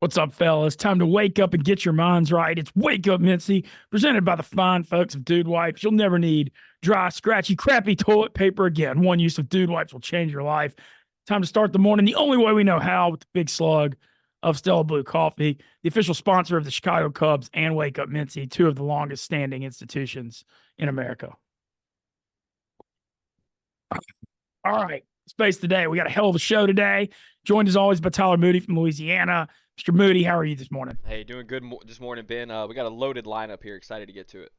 What's up, fellas? Time to wake up and get your minds right. It's Wake Up Mintzy, presented by the fine folks of Dude Wipes. You'll never need dry, scratchy, crappy toilet paper again. One use of Dude Wipes will change your life. Time to start the morning the only way we know how, with the big slug of Stella Blue Coffee, the official sponsor of the Chicago Cubs and Wake Up Mintzy, two of the longest standing institutions in America. All right, space today. We got a hell of a show today. Joined as always by Tyler Moody from Louisiana. Mr. Moody, how are you this morning? Hey, doing good this morning, Ben. We got a loaded lineup here. Excited to get to it.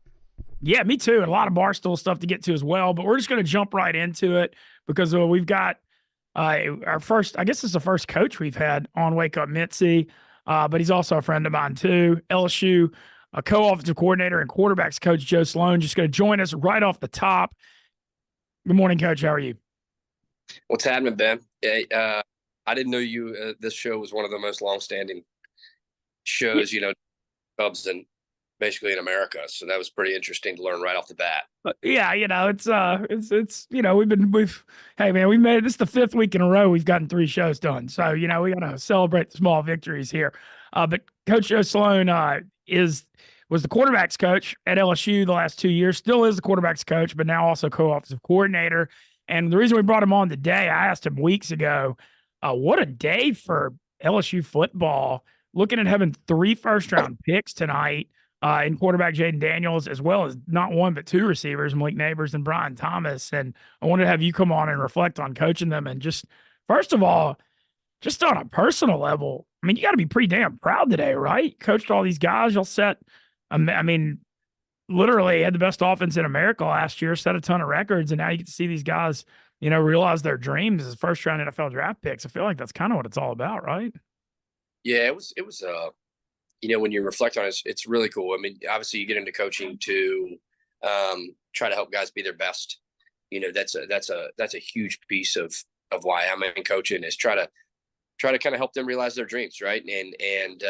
Yeah, me too. And a lot of Barstool stuff to get to as well. But we're just going to jump right into it because we've got our first, I guess it's the first coach we've had on Wake Up Mintzy, but he's also a friend of mine too. LSU co-offensive coordinator and quarterbacks coach Joe Sloan just going to join us right off the top. Good morning, Coach. How are you? What's happening, Ben? I didn't know you. This show was one of the most long-standing shows, Cubs and basically in America. So that was pretty interesting to learn right off the bat. Yeah, it's hey man, we made this the fifth week in a row we've gotten 3 shows done. So, we got to celebrate the small victories here. But Coach Joe Sloan was the quarterbacks coach at LSU the last 2 years, still is the quarterbacks coach, but now also co-offensive coordinator. And the reason we brought him on today, I asked him weeks ago, what a day for LSU football. Looking at having 3 first-round picks tonight in quarterback Jaden Daniels, as well as not one but 2 receivers, Malik Neighbors and Brian Thomas. And I wanted to have you come on and reflect on coaching them. And just, first of all, just on a personal level, I mean, you got to be pretty damn proud today, right? Coached all these guys. You'll set, I mean, literally had the best offense in America last year, set a ton of records, and now you get to see these guys, realize their dreams as first-round NFL draft picks. I feel like that's kind of what it's all about, right? Yeah, it was. When you reflect on it, it's really cool. I mean, obviously, you get into coaching to try to help guys be their best. That's a huge piece of why I'm in coaching, is try to kind of help them realize their dreams, right? And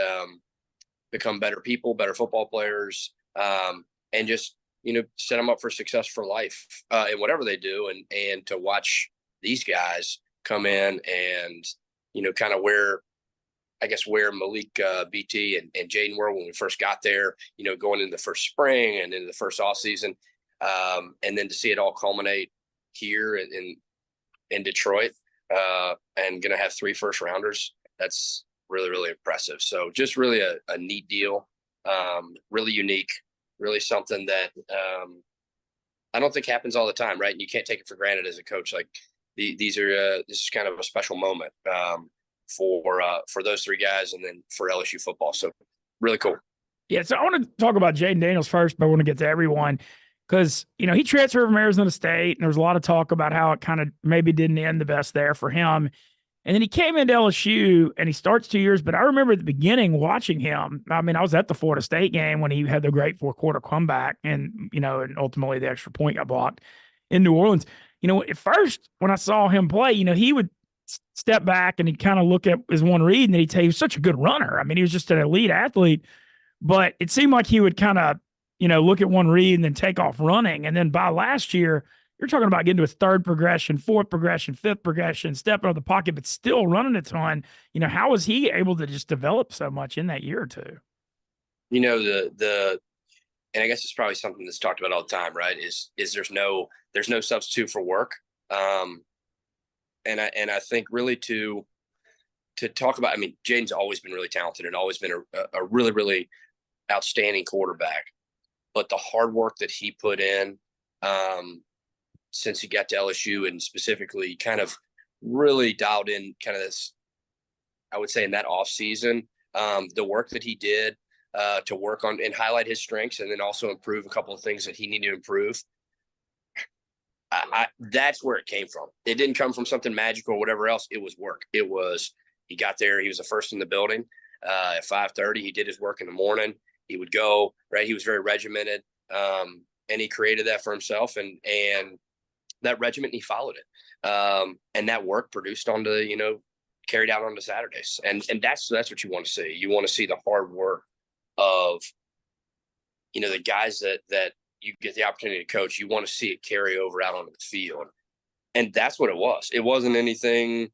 become better people, better football players, and just set them up for success for life in whatever they do. And to watch these guys come in and kind of where Malik, BT, and Jaden were when we first got there, going into the first spring and into the first off season, and then to see it all culminate here in Detroit, and going to have 3 first rounders. That's really, really impressive. So just really a neat deal, really unique, really something that I don't think happens all the time, right? And you can't take it for granted as a coach. Like this is kind of a special moment for those 3 guys, and then for LSU football. So really cool. Yeah, so I want to talk about Jaden Daniels first, but I want to get to everyone because, he transferred from Arizona State, and there was a lot of talk about how it kind of maybe didn't end the best there for him. And then he came into LSU, and he starts 2 years. But I remember at the beginning watching him. I mean, I was at the Florida State game when he had the great 4-quarter comeback, and, and ultimately the extra point got blocked in New Orleans. At first, when I saw him play, he would step back and he'd kind of look at his one read, and then he'd tell you he was such a good runner. I mean, he was just an elite athlete, but it seemed like he would kind of, look at one read and then take off running. And then by last year, you're talking about getting to his 3rd progression, 4th progression, 5th progression, stepping out of the pocket, but still running a ton. How was he able to just develop so much in that year or two? And I guess it's probably something that's talked about all the time, right? Is there's no substitute for work. And I think really to talk about, I mean, Jaden's always been really talented and always been a really, really outstanding quarterback. But the hard work that he put in since he got to LSU, and specifically kind of really dialed in kind of this, I would say, in that off season, the work that he did to work on and highlight his strengths, and then also improve a couple of things that he needed to improve. That's where it came from. It didn't come from something magical or whatever else. It was work. He got there. He was the first in the building at 5:30. He did his work in the morning. He would go, right. He was very regimented. And he created that for himself, and that regiment, he followed it. And that work produced carried out onto Saturdays. And that's what you want to see. You want to see the hard work of, the guys that you get the opportunity to coach. You want to see it carry over out onto the field. And that's what it was. It wasn't anything,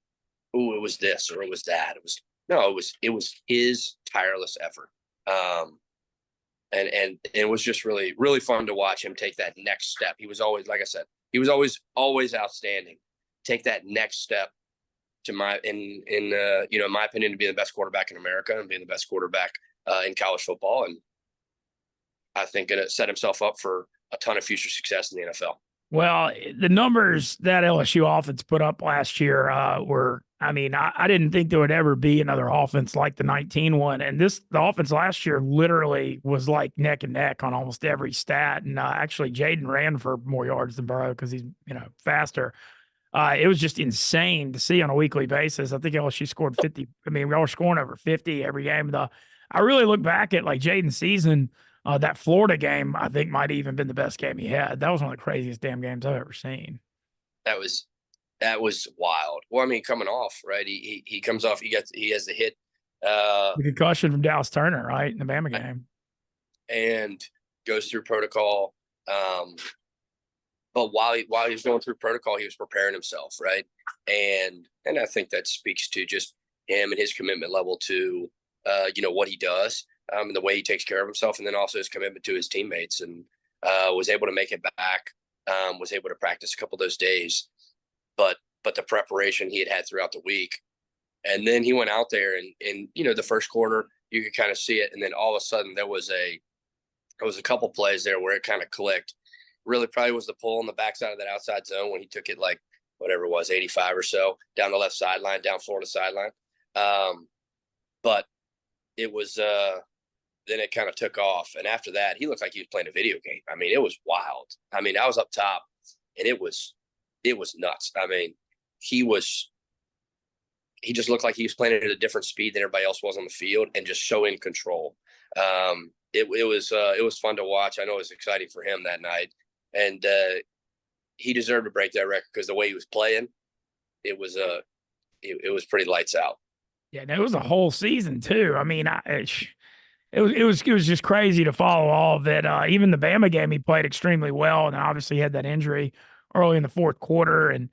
it was this or it was that. It was No, it was his tireless effort. And it was just really, really fun to watch him take that next step. He was always, like I said, he was always outstanding. Take that next step to in my opinion, to be the best quarterback in America and being the best quarterback in college football. And I think it set himself up for a ton of future success in the NFL. Well, the numbers that LSU offense put up last year were, I mean, I didn't think there would ever be another offense like the 19 one. And the offense last year literally was like neck and neck on almost every stat. And actually, Jaden ran for more yards than Burrow because he's, faster. It was just insane to see on a weekly basis. I think LSU scored 50. I mean, we all were scoring over 50 every game. I really look back at like Jaden's season. That Florida game, I think, might have even been the best game he had. That was one of the craziest damn games I've ever seen. That was wild. Well, I mean, coming off, right? He comes off. He has the hit. The concussion from Dallas Turner, right, in the Bama game, and goes through protocol. But while he was going through protocol, he was preparing himself, right? And I think that speaks to just him and his commitment level to what he does. And the way he takes care of himself, and then also his commitment to his teammates, and was able to make it back, was able to practice a couple of those days, but the preparation he had throughout the week, and then he went out there and the first quarter you could kind of see it, and then all of a sudden there was a couple plays there where it kind of clicked. Really, probably was the pull on the backside of that outside zone when he took it like whatever it was, 85 or so down the left sideline, down Florida sideline, but it was. Then it kind of took off. And after that, he looked like he was playing a video game. I mean, it was wild. I mean, I was up top and it was nuts. I mean, he just looked like he was playing at a different speed than everybody else was on the field and just so in control. It was fun to watch. I know it was exciting for him that night. And he deserved to break that record because the way he was playing, it was pretty lights out. Yeah, and it was a whole season too. I mean, it was just crazy to follow all of it. Even the Bama game, he played extremely well, and obviously he had that injury early in the fourth quarter. And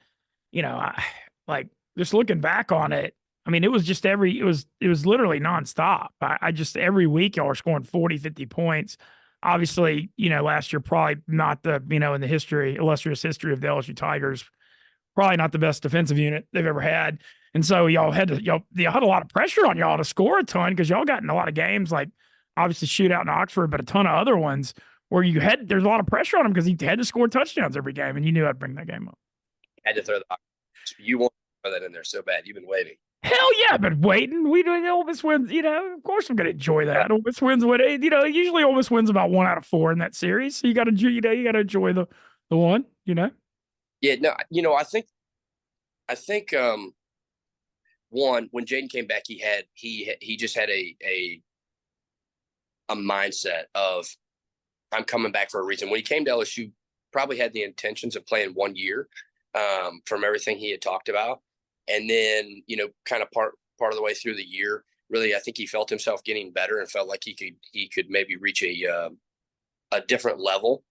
like just looking back on it, I mean, it was just it was literally nonstop. I just every week y'all were scoring 40, 50 points. Obviously, last year probably not the in the illustrious history of the LSU Tigers, probably not the best defensive unit they've ever had. And so y'all had a lot of pressure on y'all to score a ton because y'all got in a lot of games like obviously shootout in Oxford, but a ton of other ones where there's a lot of pressure on him because he had to score touchdowns every game, and you knew I'd bring that game up. Had to throw you want to throw that in there so bad. You've been waiting. Hell yeah, I've been waiting. We do Ole Miss wins, of course I'm gonna enjoy that. Ole Miss wins usually Ole Miss wins about 1 out of 4 in that series. So you gotta enjoy the one, Yeah, no, I think one, when Jaden came back, he just had a mindset of I'm coming back for a reason. When he came to LSU, probably had the intentions of playing 1 year, from everything he had talked about. And then, kind of part of the way through the year, really, I think he felt himself getting better and felt like he could maybe reach a different level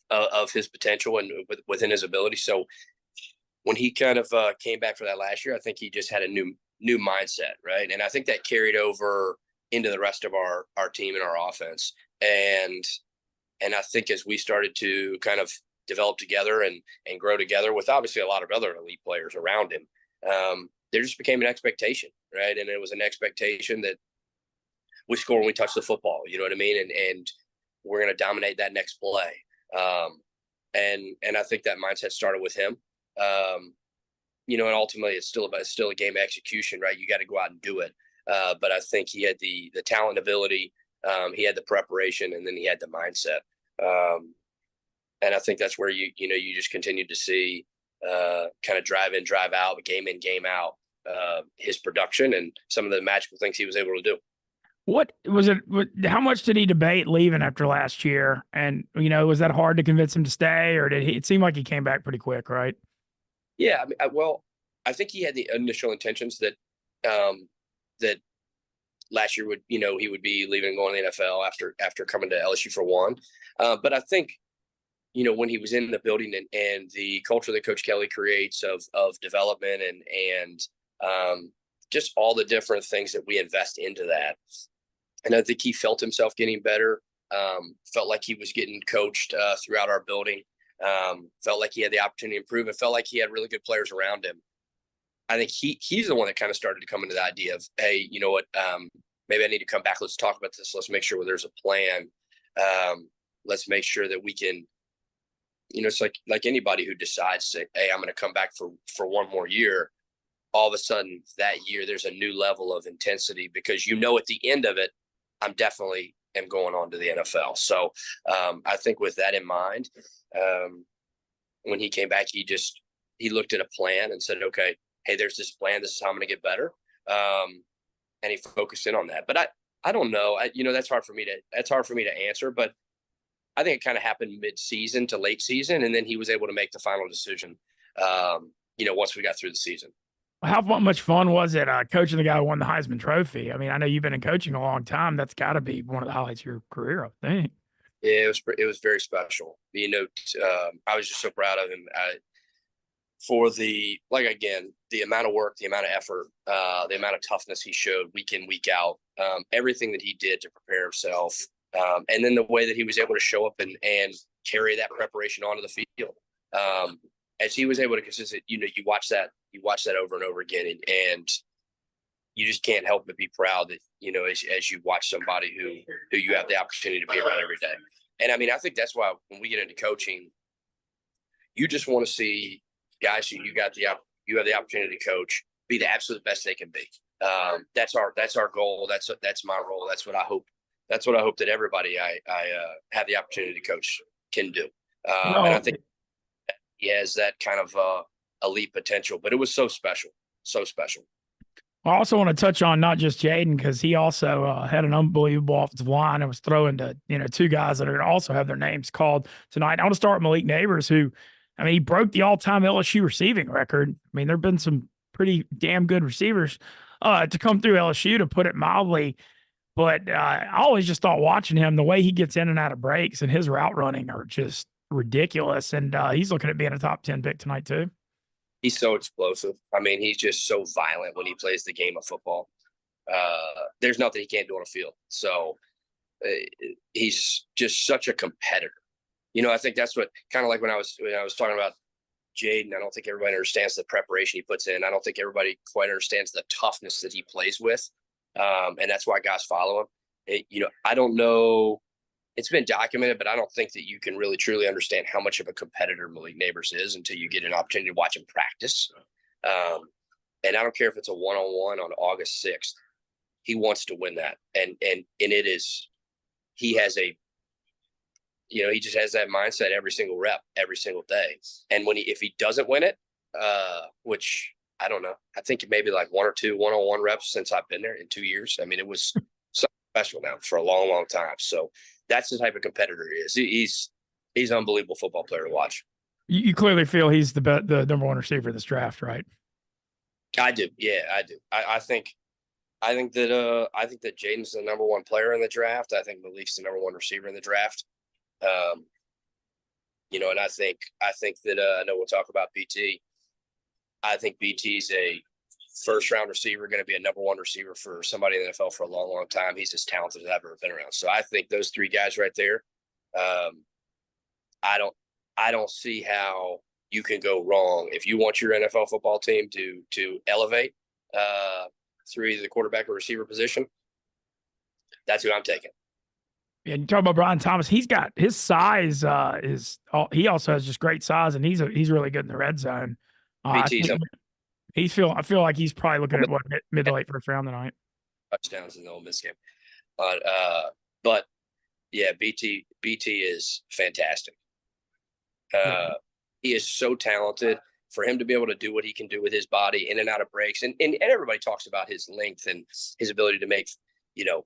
of his potential and within his ability. So when he kind of came back for that last year, I think he just had a new mindset, right? And I think that carried over into the rest of our team and our offense. And I think as we started to kind of develop together and grow together with obviously a lot of other elite players around him, there just became an expectation, right? And it was an expectation that we score when we touch the football, you know what I mean? And we're going to dominate that next play. And I think that mindset started with him. And ultimately it's still a game of execution, right? You got to go out and do it. But I think he had the talent and ability, he had the preparation, and then he had the mindset. And I think that's where you just continued to see kind of drive in, drive out, game in, game out, his production and some of the magical things he was able to do. What was it? How much did he debate leaving after last year? And, was that hard to convince him to stay, or it seemed like he came back pretty quick, right? Yeah. I mean, I think he had the initial intentions that last year he would be leaving and going to the NFL after coming to LSU for one. But I think, when he was in the building and the culture that Coach Kelly creates of development and just all the different things that we invest into that. And I think he felt himself getting better. Felt like he was getting coached throughout our building. Felt like he had the opportunity to improve. It felt like he had really good players around him. I think he's the one that kind of started to come into the idea of, hey, you know what? Maybe I need to come back. Let's talk about this. Let's make sure there's a plan. Let's make sure that we can, you know, it's like anybody who decides to, hey, I'm going to come back for one more year. All of a sudden that year, there's a new level of intensity because, you know, at the end of it, I'm definitely am going on to the NFL. So I think with that in mind, when he came back, he looked at a plan and said, okay, hey, there's this plan. This is how I'm going to get better. And he focused in on that. But I don't know. You know, that's hard for me to answer. But I think it kind of happened mid-season to late season, and then he was able to make the final decision. You know, once we got through the season. How much fun was it coaching the guy who won the Heisman Trophy? I mean, I know you've been in coaching a long time. That's got to be one of the highlights of your career, I think. Yeah, it was very special. You know, I was just so proud of him for the amount of work, the amount of effort, the amount of toughness he showed week in, week out, everything that he did to prepare himself, and then the way that he was able to show up and carry that preparation onto the field. As he was able to consistent, you know, you watch that over and over again, and you just can't help but be proud that, you know, as you watch somebody who you have the opportunity to be around every day. And I mean, I think that's why when we get into coaching, you just want to see guys who you have the opportunity to coach be the absolute best they can be. That's our goal. That's my role. That's what I hope that everybody I have the opportunity to coach can do. And I think he has that kind of elite potential, but it was so special. I also want to touch on not just Jaden, because he also had an unbelievable offensive line and was throwing to, you know, two guys that are going to also have their names called tonight. I want to start with Malik Neighbors, who, I mean, he broke the all-time LSU receiving record. I mean, there have been some pretty damn good receivers to come through LSU, to put it mildly. But I always just thought, watching him, the way he gets in and out of breaks and his route running are just ridiculous. And he's looking at being a top 10 pick tonight too. He's so explosive. I mean, he's just so violent when he plays the game of football. There's nothing he can't do on the field. So he's just such a competitor. You know, I think that's what kind of like when I was talking about Jaden. I don't think everybody understands the preparation he puts in. I don't think everybody quite understands the toughness that he plays with. And that's why guys follow him. You know, I don't know. It's been documented, but I don't think that you can really truly understand how much of a competitor Malik Neighbors is until you get an opportunity to watch him practice. And I don't care if it's a one-on-one on August 6th. He wants to win that. And it is, he has a, you know, he just has that mindset every single rep, every single day. And if he doesn't win it, which I don't know, I think maybe like one or two one-on-one reps since I've been there in 2 years. I mean, it was something special now for a long, long time. So that's the type of competitor he is. He's an unbelievable football player to watch. You clearly feel he's the number one receiver in this draft, right? I do. Yeah, I do. I think that Jaden's the number one player in the draft. I think Malik's the number one receiver in the draft. You know, and I think that I know we'll talk about BT. I think BT's a first-round receiver, going to be a number one receiver for somebody in the NFL for a long, long time. He's as talented as I've ever been around. So I think those three guys right there, I don't see how you can go wrong. If you want your NFL football team to elevate through either the quarterback or receiver position, that's who I'm taking. Yeah, you talk about Brian Thomas. He's got his size. He also has just great size, and he's really good in the red zone. I feel like he's probably looking at mid to late first round tonight. Touchdowns in the Ole Miss game, but yeah, BT is fantastic. He is so talented. For him to be able to do what he can do with his body in and out of breaks, and everybody talks about his length and his ability to make, you know,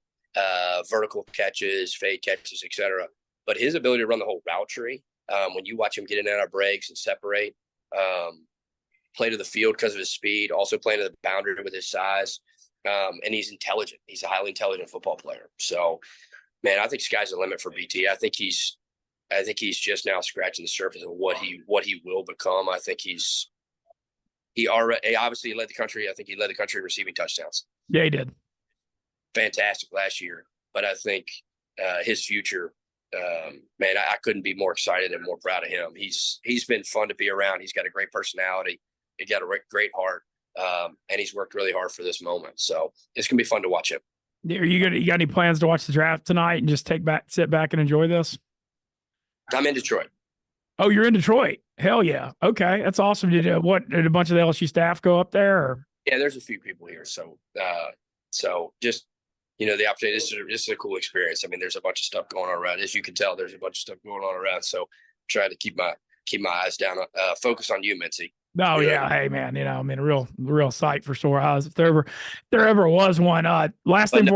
vertical catches, fade catches, etc. But his ability to run the whole route tree, when you watch him get in and out of breaks and separate, play to the field because of his speed, also playing to the boundary with his size, and he's intelligent. He's a highly intelligent football player. So, man, I think sky's the limit for BT. I think he's just now scratching the surface of what he will become. I think he's he already obviously led the country. I think he led the country in receiving touchdowns. Yeah, he did. Fantastic last year, but I think his future, man, I couldn't be more excited and more proud of him. He's been fun to be around. He's got a great personality. He got a great heart, and he's worked really hard for this moment. So it's gonna be fun to watch him. You got any plans to watch the draft tonight and just sit back and enjoy this? I'm in Detroit. Oh, you're in Detroit. Hell yeah. Okay. That's awesome. Did a bunch of the LSU staff go up there? Or? Yeah, there's a few people here. So just, the opportunity, this is a cool experience. I mean, there's a bunch of stuff going on around. As you can tell, there's a bunch of stuff going on around. So trying to keep my eyes down, focus on you, Mintzy. Oh yeah. Hey man, I mean, a real sight for sore eyes. If there ever was one, last thing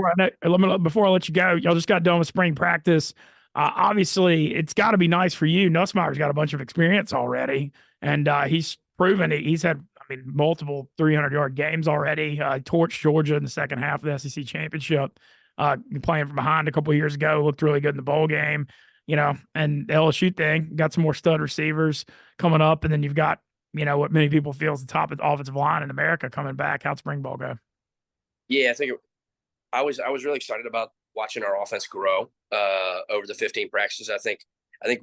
before I let you go, y'all just got done with spring practice. Obviously it's gotta be nice for you. Nussmeier's got a bunch of experience already, and he's proven it. He's had, multiple 300-yard games already. Torched Georgia in the second half of the SEC championship. Playing from behind a couple of years ago, looked really good in the bowl game. And the LSU thing, got some more stud receivers coming up, and then you've got what many people feel is the top of the offensive line in America coming back. How'd spring ball go? Yeah, I think I was really excited about watching our offense grow over the 15 practices. I think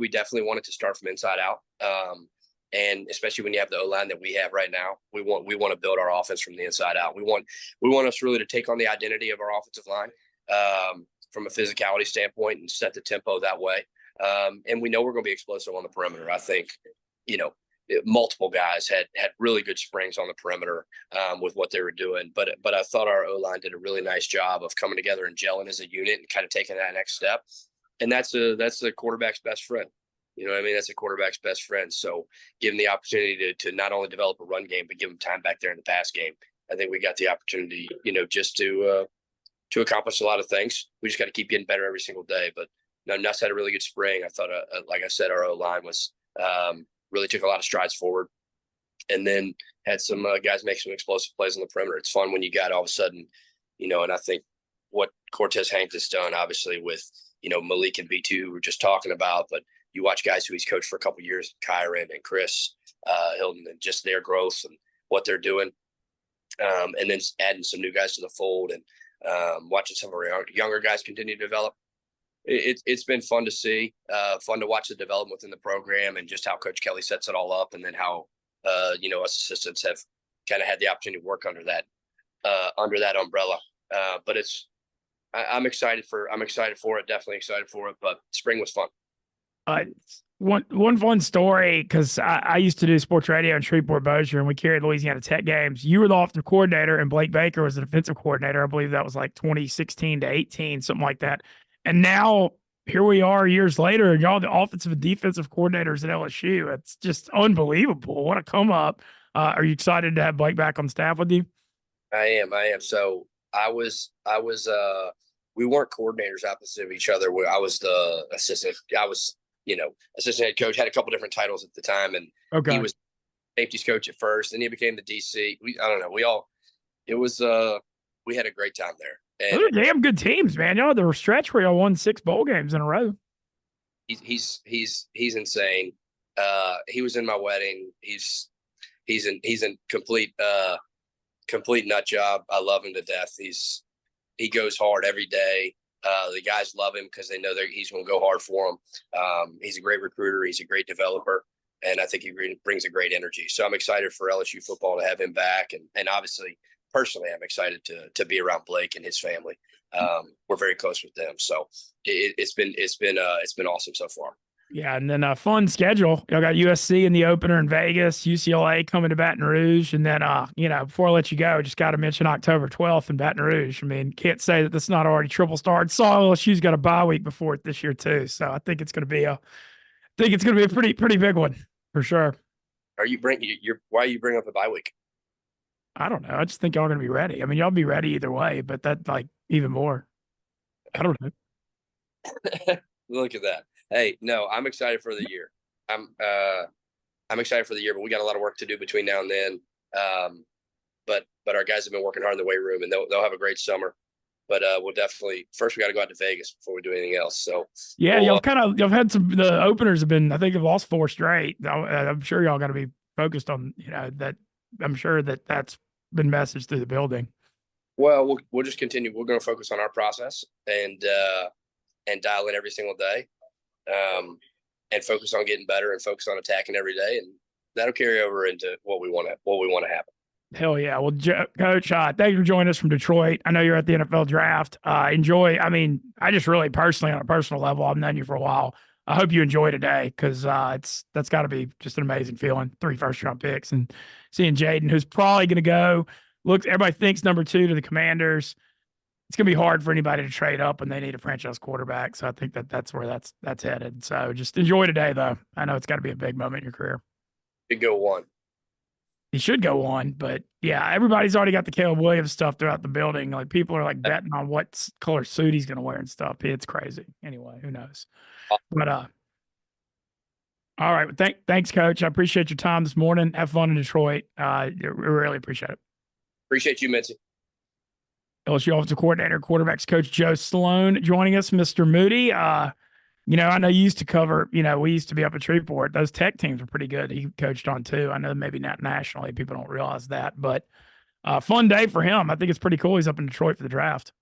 we definitely wanted to start from inside out. And especially when you have the O-line that we have right now, we want to build our offense from the inside out. We want us really to take on the identity of our offensive line from a physicality standpoint and set the tempo that way. And we know we're going to be explosive on the perimeter. I think, multiple guys had really good springs on the perimeter with what they were doing. But I thought our O-line did a really nice job of coming together and gelling as a unit and kind of taking that next step. And that's the quarterback's best friend. That's a quarterback's best friend. So give him the opportunity to not only develop a run game, but give him time back there in the pass game. I think we got the opportunity, just to accomplish a lot of things. We just got to keep getting better every single day. But Nuss had a really good spring. I thought, like I said, our O-line was really took a lot of strides forward, and then had some guys make some explosive plays on the perimeter. It's fun when you got all of a sudden, and I think what Cortez Hank has done, obviously with, Malik and B2 who we're just talking about, but you watch guys who he's coached for a couple of years, Kyron and Chris Hilton, and just their growth and what they're doing. And then adding some new guys to the fold and watching some of our younger guys continue to develop. It's been fun to see, fun to watch the development within the program and just how Coach Kelly sets it all up, and then how us assistants have kind of had the opportunity to work under that umbrella. But I'm excited for it. Definitely excited for it. But spring was fun. One fun story, because I used to do sports radio in Shreveport Bossier, and we carried Louisiana Tech games. You were the offensive coordinator, and Blake Baker was the defensive coordinator. I believe that was like 2016 to 18, something like that. And now here we are years later, and y'all the offensive and defensive coordinators at LSU. It's just unbelievable. What a come up. Are you excited to have Blake back on staff with you? I am. So we weren't coordinators opposite of each other. I was the assistant. I was, assistant head coach, had a couple different titles at the time. And He was safeties coach at first, then he became the DC. I don't know. We had a great time there. And those are damn good teams, man. Y'all had the stretch where y'all won 6 bowl games in a row. He's insane. He was in my wedding. He's in complete nut job. I love him to death. He goes hard every day. The guys love him because they know that he's going to go hard for them. He's a great recruiter. He's a great developer, and I think he brings a great energy. So I'm excited for LSU football to have him back, and obviously, personally, I'm excited to be around Blake and his family. We're very close with them, so it's been awesome so far. Yeah, and then a fun schedule. Y'all got USC in the opener in Vegas, UCLA coming to Baton Rouge, and then before I let you go, just got to mention October 12th in Baton Rouge. I mean, can't say that this is not already triple starred. Saw LSU's got a bye week before it this year too, so I think it's going to be a pretty big one for sure. Why are you bringing up a bye week? I don't know. I just think y'all are going to be ready. I mean, y'all be ready either way, but that even more. I don't know. Look at that. Hey, no, I'm excited for the year. I'm excited for the year, but we got a lot of work to do between now and then. But our guys have been working hard in the weight room, and they'll have a great summer. But we'll definitely first we got to go out to Vegas before we do anything else. So yeah, y'all had the openers have been, I think, have lost 4 straight. I'm sure y'all got to be focused on that I'm sure that that's been messaged through the building. Well, we'll just continue. We're going to focus on our process and dial in every single day, and focus on getting better and focus on attacking every day, and that'll carry over into what we want to happen. Hell yeah. Well, Coach, thank you for joining us from Detroit. I know you're at the NFL draft. Enjoy. I mean, I just really personally, on a personal level, I've known you for a while. I hope you enjoy today because that's got to be just an amazing feeling. 3 first-round picks and seeing Jaden, who's probably going to go. Look, everybody thinks number 2 to the Commanders. It's going to be hard for anybody to trade up when they need a franchise quarterback. So I think that's where that's headed. So just enjoy today, though. I know it's got to be a big moment in your career. Should go one. He should go on, but yeah, everybody's already got the Caleb Williams stuff throughout the building. Like people are like betting on what color suit he's going to wear and stuff. It's crazy. Anyway, who knows? But all right. Thanks, Coach. I appreciate your time this morning. Have fun in Detroit. We really appreciate it. Appreciate you, Mintzy. LSU offensive coordinator, quarterbacks coach Joe Sloan joining us. Mr. Moody. I know you used to cover, we used to be up at Shreveport. Those Tech teams were pretty good. He coached on too. I know maybe not nationally. People don't realize that, but fun day for him. I think it's pretty cool. He's up in Detroit for the draft.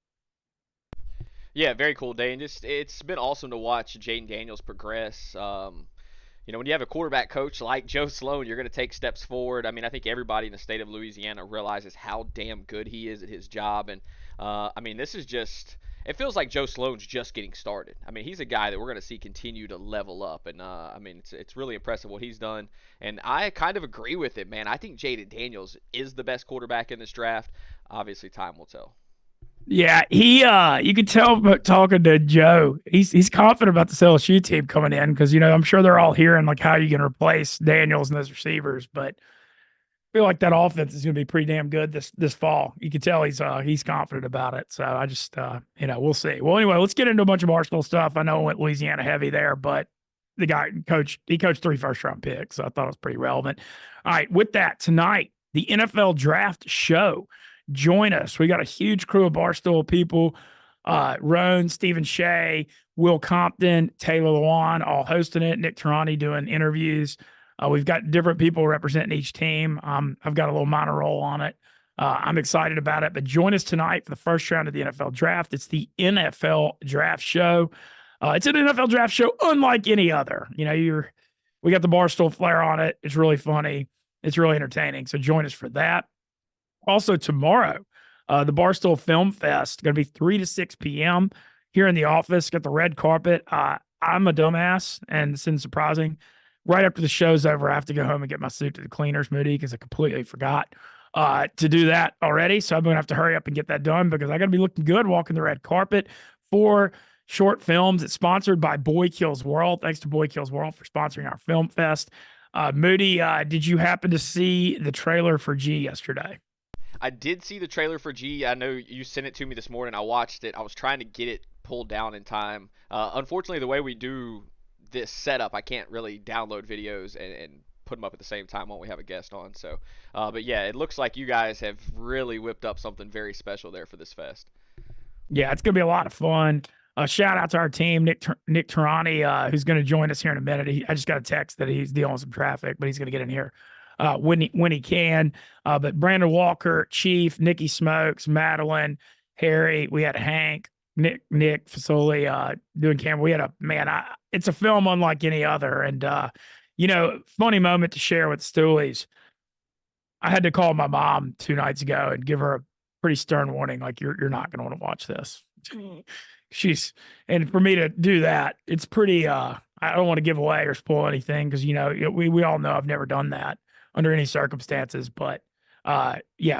Yeah, very cool day. And it's been awesome to watch Jaden Daniels progress. When you have a quarterback coach like Joe Sloan, you're going to take steps forward. I mean, I think everybody in the state of Louisiana realizes how damn good he is at his job. And, this is just – it feels like Joe Sloan's just getting started. I mean, he's a guy that we're going to see continue to level up. And, it's really impressive what he's done. And I kind of agree with it, man. I think Jaden Daniels is the best quarterback in this draft. Obviously, time will tell. Yeah, you could tell talking to Joe, he's confident about the LSU team coming in because, I'm sure they're all hearing like how you can replace Daniels and those receivers, but I feel like that offense is going to be pretty damn good this fall. You can tell he's confident about it. So I just, we'll see. Well, anyway, let's get into a bunch of Barstool stuff. I know it went Louisiana heavy there, but the guy coached 3 first-round picks, so I thought it was pretty relevant. All right, with that, tonight, the NFL Draft Show. Join us. We got a huge crew of Barstool people. Roan, Stephen Cheah, Will Compton, Taylor Lewan, all hosting it. Nick Turani doing interviews. We've got different people representing each team. I've got a little minor role on it. I'm excited about it. But join us tonight for the first round of the NFL Draft. It's the NFL Draft Show. It's an NFL Draft Show unlike any other. We got the Barstool flair on it. It's really funny. It's really entertaining. So join us for that. Also tomorrow, the Barstool Film Fest, going to be 3 to 6 p.m. here in the office. Got the red carpet. I'm a dumbass, and it's surprising. Right after the show's over, I have to go home and get my suit to the cleaners, Moody, because I completely forgot to do that already. So I'm going to have to hurry up and get that done because I got to be looking good walking the red carpet for short films. It's sponsored by Boy Kills World. Thanks to Boy Kills World for sponsoring our Film Fest. Moody, did you happen to see the trailer for G yesterday? I did see the trailer for G. I know you sent it to me this morning. I watched it. I was trying to get it pulled down in time. Unfortunately, the way we do this setup, I can't really download videos and put them up at the same time when we have a guest on. So, but yeah, it looks like you guys have really whipped up something very special there for this fest. Yeah, it's going to be a lot of fun. Shout out to our team, Nick Turani, who's going to join us here in a minute. I just got a text that he's dealing with some traffic, but he's going to get in here when he can. But Brandon Walker, Chief, Nikki Smokes, Madeline, Harry, we had Hank, Nick Fasoli doing camera. We had it's a film unlike any other. And, funny moment to share with Stoolies. I had to call my mom 2 nights ago and give her a pretty stern warning, like, you're not going to want to watch this. And for me to do that, it's pretty, I don't want to give away or spoil anything because, we all know I've never done that under any circumstances. But,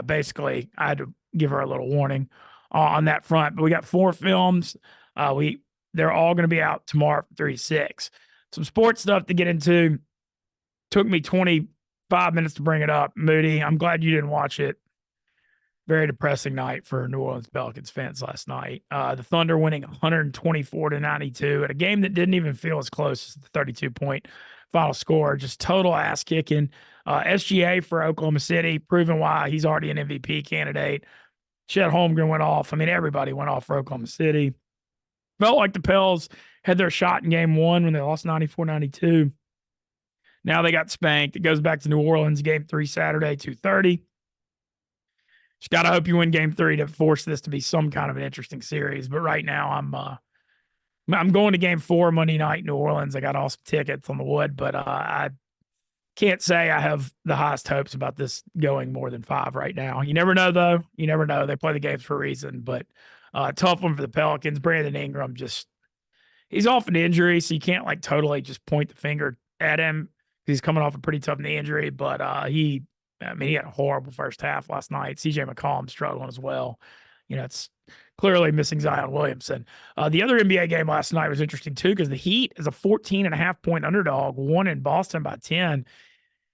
basically I had to give her a little warning on that front. But we got 4 films. They're all going to be out tomorrow from 3 to 6. Some sports stuff to get into. Took me 25 minutes to bring it up. Moody, I'm glad you didn't watch it. Very depressing night for New Orleans Pelicans fans last night. The Thunder winning 124-92 at a game that didn't even feel as close as the 32-point final score. Just total ass kicking. SGA for Oklahoma City, proving why he's already an MVP candidate. Chet Holmgren went off. Everybody went off for Oklahoma City. Felt like the Pels had their shot in game 1 when they lost 94-92. Now they got spanked. It goes back to New Orleans, game 3 Saturday, 2:30. Just got to hope you win game 3 to force this to be some kind of an interesting series. But right now, I'm going to game 4 Monday night in New Orleans. I got awesome tickets on the wood, but I can't say I have the highest hopes about this going more than 5 right now. You never know, though. You never know. They play the games for a reason, but tough one for the Pelicans. Brandon Ingram he's off an injury, so you can't like totally just point the finger at him. He's coming off a pretty tough knee injury, but he had a horrible first half last night. CJ McCollum struggling as well. It's clearly missing Zion Williamson. The other NBA game last night was interesting too, because the Heat is a 14.5-point underdog, won in Boston by 10.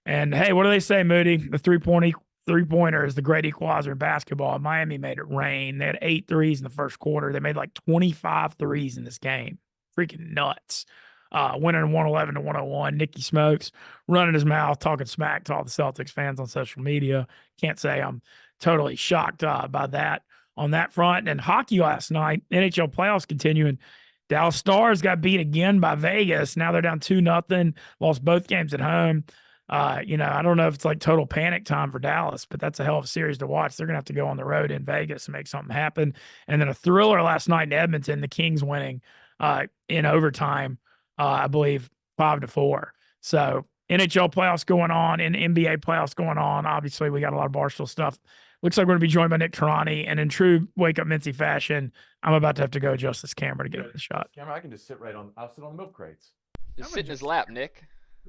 And hey, what do they say, Moody? The three-pointer is the great equalizer in basketball. Miami made it rain. They had 8 threes in the first quarter. They made like 25 threes in this game. Freaking nuts. Winning 111-101. Nicky Smokes running his mouth, talking smack to all the Celtics fans on social media. Can't say I'm totally shocked by that on that front. And hockey last night, NHL playoffs continuing. Dallas Stars got beat again by Vegas. Now they're down 2-0. Lost both games at home. I don't know if it's like total panic time for Dallas, but that's a hell of a series to watch. They're going to have to go on the road in Vegas and make something happen. And then a thriller last night in Edmonton, the Kings winning in overtime, I believe 5-4. So NHL playoffs going on and NBA playoffs going on. Obviously, we got a lot of Barstool stuff. Looks like we're going to be joined by Nick Turani. And in true Wake Up Mintzy fashion, I'm about to have to go adjust this camera to get the shot. Camera, I can just I'll sit on the milk crates. Just sit in his lap, Nick.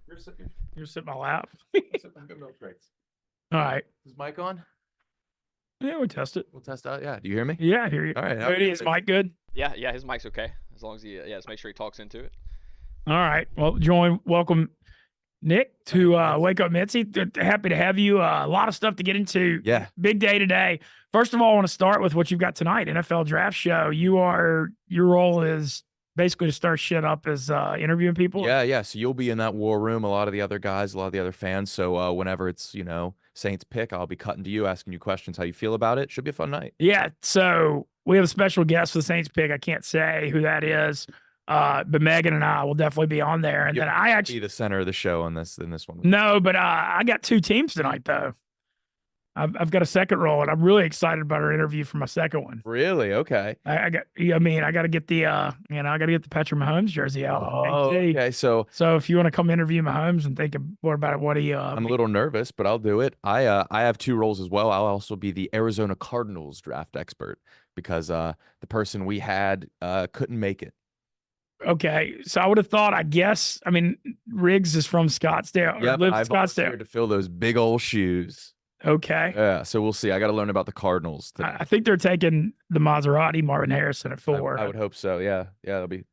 You're sitting in my lap. on the milk crates. All right. Is mic on? Yeah, we'll test it. We'll test out. Yeah. Do you hear me? Yeah, I hear you. All right. Moody, is mic good? Yeah, his mic's okay. As long as he, just make sure he talks into it. All right. Well, welcome Nick to Wake Up Mintzy. Happy to have you. A lot of stuff to get into. Yeah. Big day today. First of all, I want to start with what you've got tonight, NFL Draft Show. Your role is basically to start shit up as interviewing people. Yeah. So you'll be in that war room. A lot of the other guys, a lot of the other fans. So whenever it's, Saints pick, I'll be cutting to you, asking you questions, how you feel about it. Should be a fun night. Yeah. So we have a special guest for the Saints pick. I can't say who that is. But Megan and I will definitely be on there. And then I actually be the center of the show in this one. No, but I got 2 teams tonight though. I've got a second role, and I'm really excited about our interview for my second one. Really? Okay. I got to get the I got to get the Patrick Mahomes jersey out. Oh, okay. So if you want to come interview Mahomes and think more about what he I'm a little nervous, but I'll do it. I have 2 roles as well. I'll also be the Arizona Cardinals draft expert because the person we had couldn't make it. Okay, so I would have thought. Riggs is from Scottsdale. Yep, I've Scottsdale to fill those big old shoes. Okay. Yeah, so we'll see. I got to learn about the Cardinals today. I think they're taking the Maserati, Marvin Harrison at 4. I would hope so. Yeah.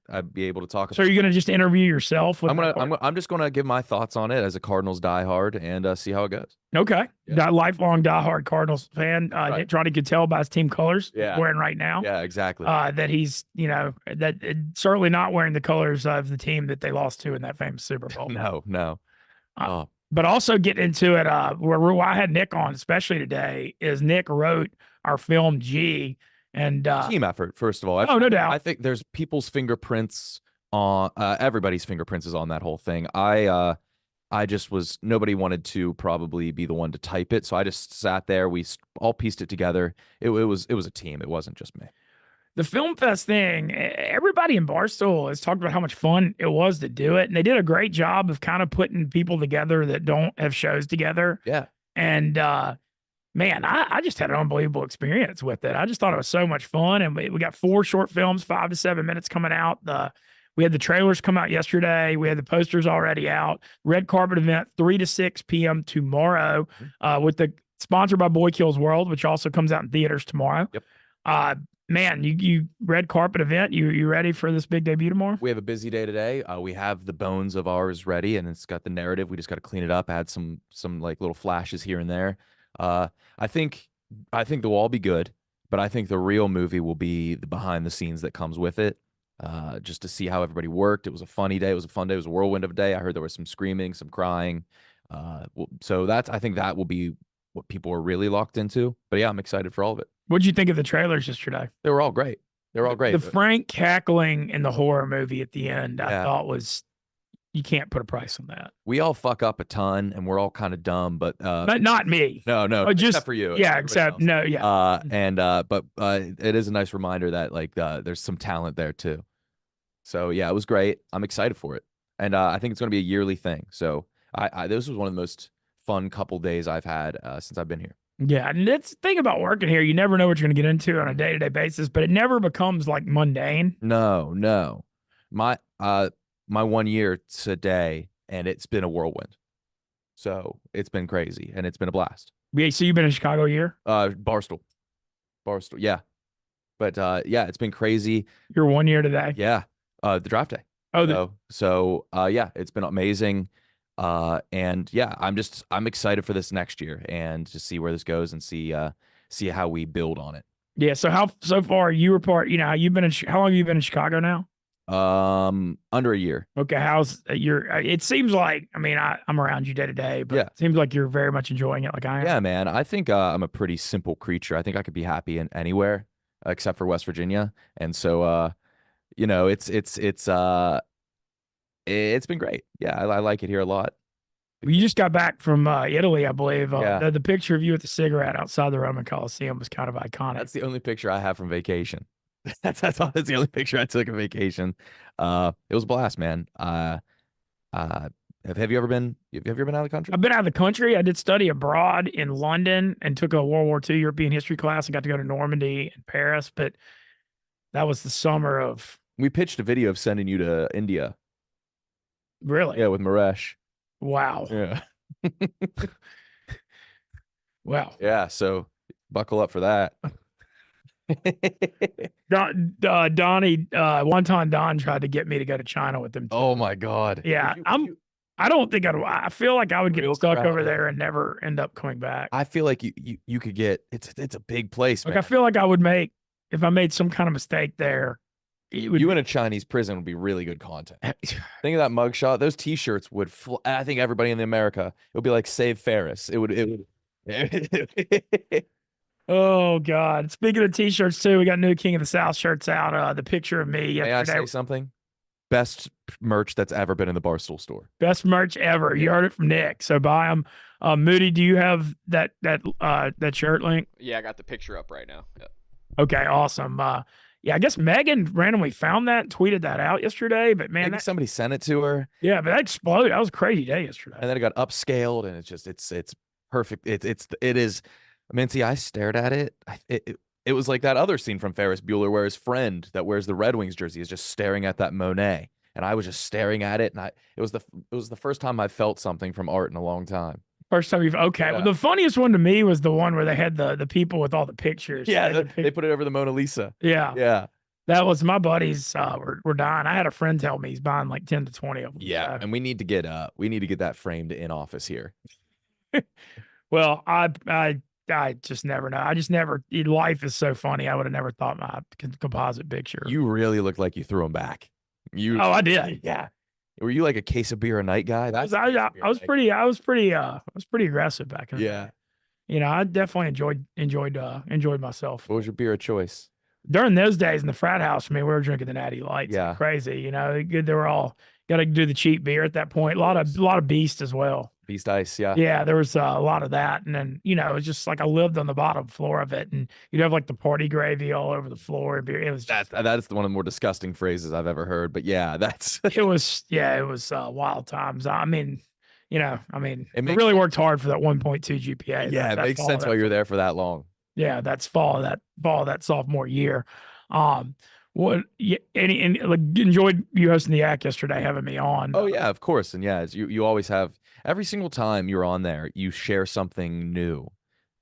I'd be able to talk. So are you going to just interview yourself? I'm just gonna give my thoughts on it as a Cardinals diehard and see how it goes. Okay. Yeah. Lifelong diehard Cardinals fan. Right. Trying to tell by his team colors Yeah. wearing right now. Yeah, exactly. That he's certainly not wearing the colors of the team that they lost to in that famous Super Bowl. No. But also get into it. Where I had Nick on, especially today, is Nick wrote our film G, and team effort. First of all, no doubt. I think there's people's fingerprints on everybody's fingerprints is on that whole thing. I just nobody wanted to probably be the one to type it, so I just sat there. We all pieced it together. It was a team. It wasn't just me. The Film Fest thing, everybody in Barstool has talked about how much fun it was to do it. And they did a great job of kind of putting people together that don't have shows together. Yeah. And, man, I just had an unbelievable experience with it. I just thought it was so much fun. And we got 4 short films, 5 to 7 minutes coming out. We had the trailers come out yesterday. We had the posters already out. Red carpet event, 3 to 6 p.m. tomorrow with the sponsored by Boy Kills World, which also comes out in theaters tomorrow. Yep. Man, you red carpet event. You ready for this big debut tomorrow? We have a busy day today. We have the bones of ours ready, and it's got the narrative. We just got to clean it up, add some like little flashes here and there. I think they'll all be good, but I think the real movie will be the behind the scenes that comes with it. Just to see how everybody worked. It was a funny day. It was a fun day. It was a whirlwind of a day. I heard there was some screaming, some crying. So I think that will be what people are really locked into. But yeah, I'm excited for all of it. What'd you think of the trailers yesterday? They were all great. The Frank cackling in the horror movie at the end, I thought was you can't put a price on that. We all fuck up a ton, and we're all kind of dumb, but Not me. no, Just except for you. Yeah, Everybody except else. no, yeah. But it is a nice reminder that like there's some talent there too. So yeah, it was great. I'm excited for it, and I think it's going to be a yearly thing. So this was one of the most fun couple days I've had since I've been here. Yeah, and it's the thing about working here. You never know what you're going to get into on a day-to-day basis, but it never becomes like mundane. No, my 1 year today, and it's been a whirlwind. So it's been crazy, and it's been a blast. Yeah, so you've been in Chicago a year? Barstool, yeah. But yeah, it's been crazy. You're 1 year today? Yeah, the draft day. Oh, Yeah, it's been amazing. And yeah, I'm excited for this next year and to see where this goes and see how we build on it. yeah. So far you were part. You've been how long have you been in Chicago now? Under a year. Okay, how's your? It seems like I'm around you day to day, but Yeah. it seems like you're very much enjoying it, like I am. Yeah, man. I think I'm a pretty simple creature. I think I could be happy in anywhere except for West Virginia, and so it's been great. Yeah, I like it here a lot. Well, you just got back from Italy, I believe. Yeah. The picture of you with the cigarette outside the Roman Coliseum was kind of iconic. That's the only picture I have from vacation. That's the only picture I took of vacation. It was a blast, man. Have you ever been out of the country? I've been out of the country. I did study abroad in London and took a World War II European history class and got to go to Normandy and Paris. But that was the summer of. We pitched a video of sending you to India. Really? Yeah, with Maresh. Wow. Yeah. Wow. Yeah. So buckle up for that. Donnie, one time Don tried to get me to go to China with him too. Oh my God. Yeah, I don't think I feel like I would get Real stuck crowd. over there and never end up coming back. I feel like you could get it's a big place, Like man. I feel like I would if I made some kind of mistake there. You in a Chinese prison would be really good content. Think of that mugshot. Those T-shirts would. I think everybody in America. It would be like Save Ferris. It would. Oh God! Speaking of T-shirts too, we got new King of the South shirts out. The picture of me May I yesterday. say something? Best merch that's ever been in the Barstool store. Best merch ever. You heard it from Nick. So buy them. Moody, do you have that shirt link? Yeah, I got the picture up right now. Yeah. Okay, awesome. Yeah, I guess Megan randomly found that, tweeted that out yesterday. But man, Maybe somebody sent it to her. Yeah, but that exploded. That was a crazy day yesterday. And then it got upscaled, and it's perfect. It is. Mintzy, I stared at it. It was like that other scene from Ferris Bueller where his friend that wears the Red Wings jersey is just staring at that Monet, and I was just staring at it, and it was the first time I felt something from art in a long time. First time okay. Yeah. Well, the funniest one to me was the one where they had the people with all the pictures. Yeah, they put it over the Mona Lisa. Yeah. Yeah. That was my buddies were dying. I had a friend tell me he's buying like 10 to 20 of them. Yeah, so. and we need to get that framed in office here. Well, I just never know. Life is so funny. I would have never thought my composite picture. You really looked like you threw them back. Oh, I did. Yeah. Were you like a case of beer a night guy? I was pretty aggressive back in the Yeah. day. I definitely enjoyed myself. What was your beer of choice? During those days in the frat house, we were drinking the Natty Lights. Yeah. Crazy. They were all got to do the cheap beer at that point. A lot of Beast as well. Beast Ice, yeah. Yeah, there was a lot of that. And then, it was just like I lived on the bottom floor of it. And you'd have like the party gravy all over the floor. It was just, that is one of the more disgusting phrases I've ever heard. But yeah, that's it was wild times. It really worked hard for that 1.2 GPA. Yeah, it makes sense why you're there for that long. Yeah, that's fall of that sophomore year. Enjoyed you hosting the act yesterday, having me on. Oh yeah, of course. And yeah, as you always have, every single time you're on there, you share something new.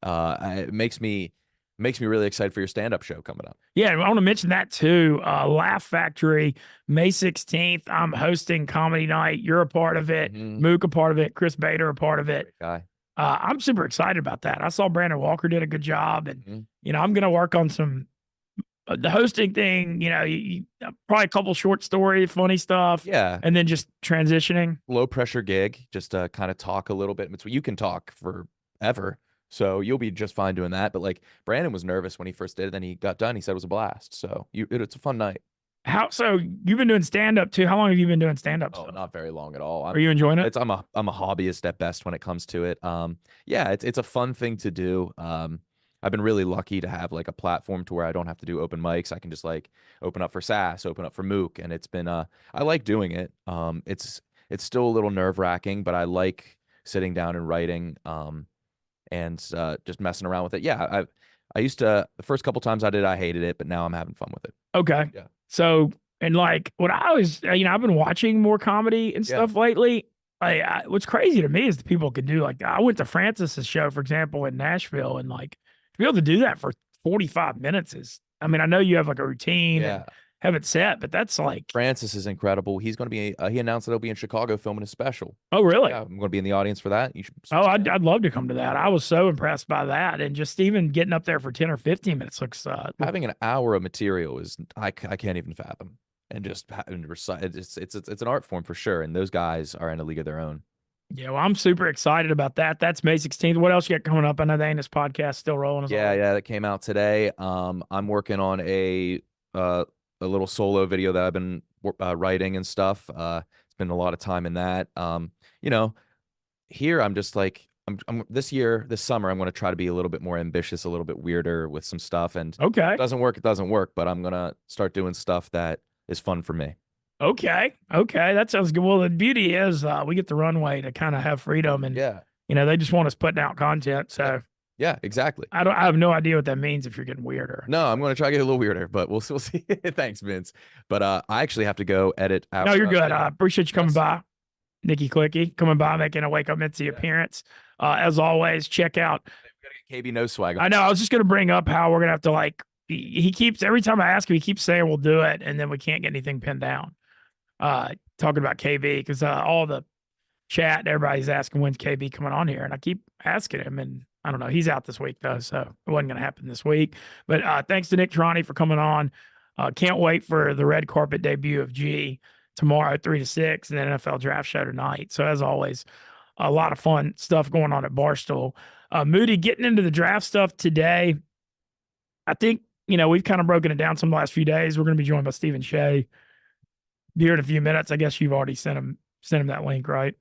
It makes me really excited for your stand-up show coming up. Yeah, I want to mention that too. Laugh Factory, May 16th. I'm hosting comedy night. You're a part of it. Mook a part of it. Chris Bader a part of it. Great guy. I'm super excited about that. I saw Brandon Walker did a good job, and I'm going to work on some the hosting thing. Probably a couple short story, funny stuff. Yeah, and then just transitioning. Low pressure gig, just to kind of talk a little bit. You can talk forever, so you'll be just fine doing that. But like Brandon was nervous when he first did it, then he got done. He said it was a blast. So it's a fun night. So you've been doing stand up too. How long have you been doing stand up Oh, stuff? not very long at all. Are you enjoying it? I'm a hobbyist at best when it comes to it. Yeah, it's a fun thing to do. I've been really lucky to have like a platform to where I don't have to do open mics. I can just like open up for Sass, open up for Mook, and it's been I like doing it. It's still a little nerve-wracking, but I like sitting down and writing and just messing around with it. Yeah, I used to the first couple times I did, I hated it, but now I'm having fun with it. Okay. Yeah. So, and like what I always, I've been watching more comedy and stuff lately. What's crazy to me is the people can do like, I went to Francis's show, for example, in Nashville, and like to be able to do that for 45 minutes is, I mean, I know you have like a routine and have it set, but that's like, Francis is incredible. He's going to be, he announced that he'll be in Chicago filming a special. oh, really? Yeah, I'm going to be in the audience for that. You should. Oh, I'd love to come to that. I was so impressed by that. And just even getting up there for 10 or 15 minutes looks, having an hour of material is, I can't even fathom. And just having to recite, it's an art form for sure. And those guys are in a league of their own. yeah, well, I'm super excited about that. That's May 16th. What else you got coming up? I know the Anus podcast still rolling. Yeah, that came out today. I'm working on a little solo video that I've been writing and stuff. Spend a lot of time in that. Here I'm just like I'm this summer I'm going to try to be a little bit more ambitious, a little bit weirder with some stuff. And okay, if it doesn't work. But I'm gonna start doing stuff that is fun for me. Okay, that sounds good. Well, the beauty is we get the runway to kind of have freedom, and they just want us putting out content. So yeah, exactly. I have no idea what that means if you're getting weirder. No, I'm going to try to get a little weirder, but we'll see. Thanks, Vince. But I actually have to go edit out. No, you're good. I appreciate you coming by. Nikki Clicky coming by, making a Wake Up Mintzy appearance. As always, check out. We gotta get KB No Swag. I know. I was just going to bring up how we're going to have to like. He keeps every time I ask him, he keeps saying we'll do it, and then we can't get anything pinned down. Talking about KB because all the chat and everybody's asking when's KB coming on here, and I keep asking him, and I don't know. He's out this week though, so it wasn't going to happen this week. But thanks to Nick Turani for coming on. Can't wait for the red carpet debut of G tomorrow, 3 to 6, and then NFL draft show tonight. So as always, a lot of fun stuff going on at Barstool. Moody, getting into the draft stuff today. I think we've kind of broken it down some the last few days. We're going to be joined by Stephen Cheah here in a few minutes. I guess you've already sent him that link, right?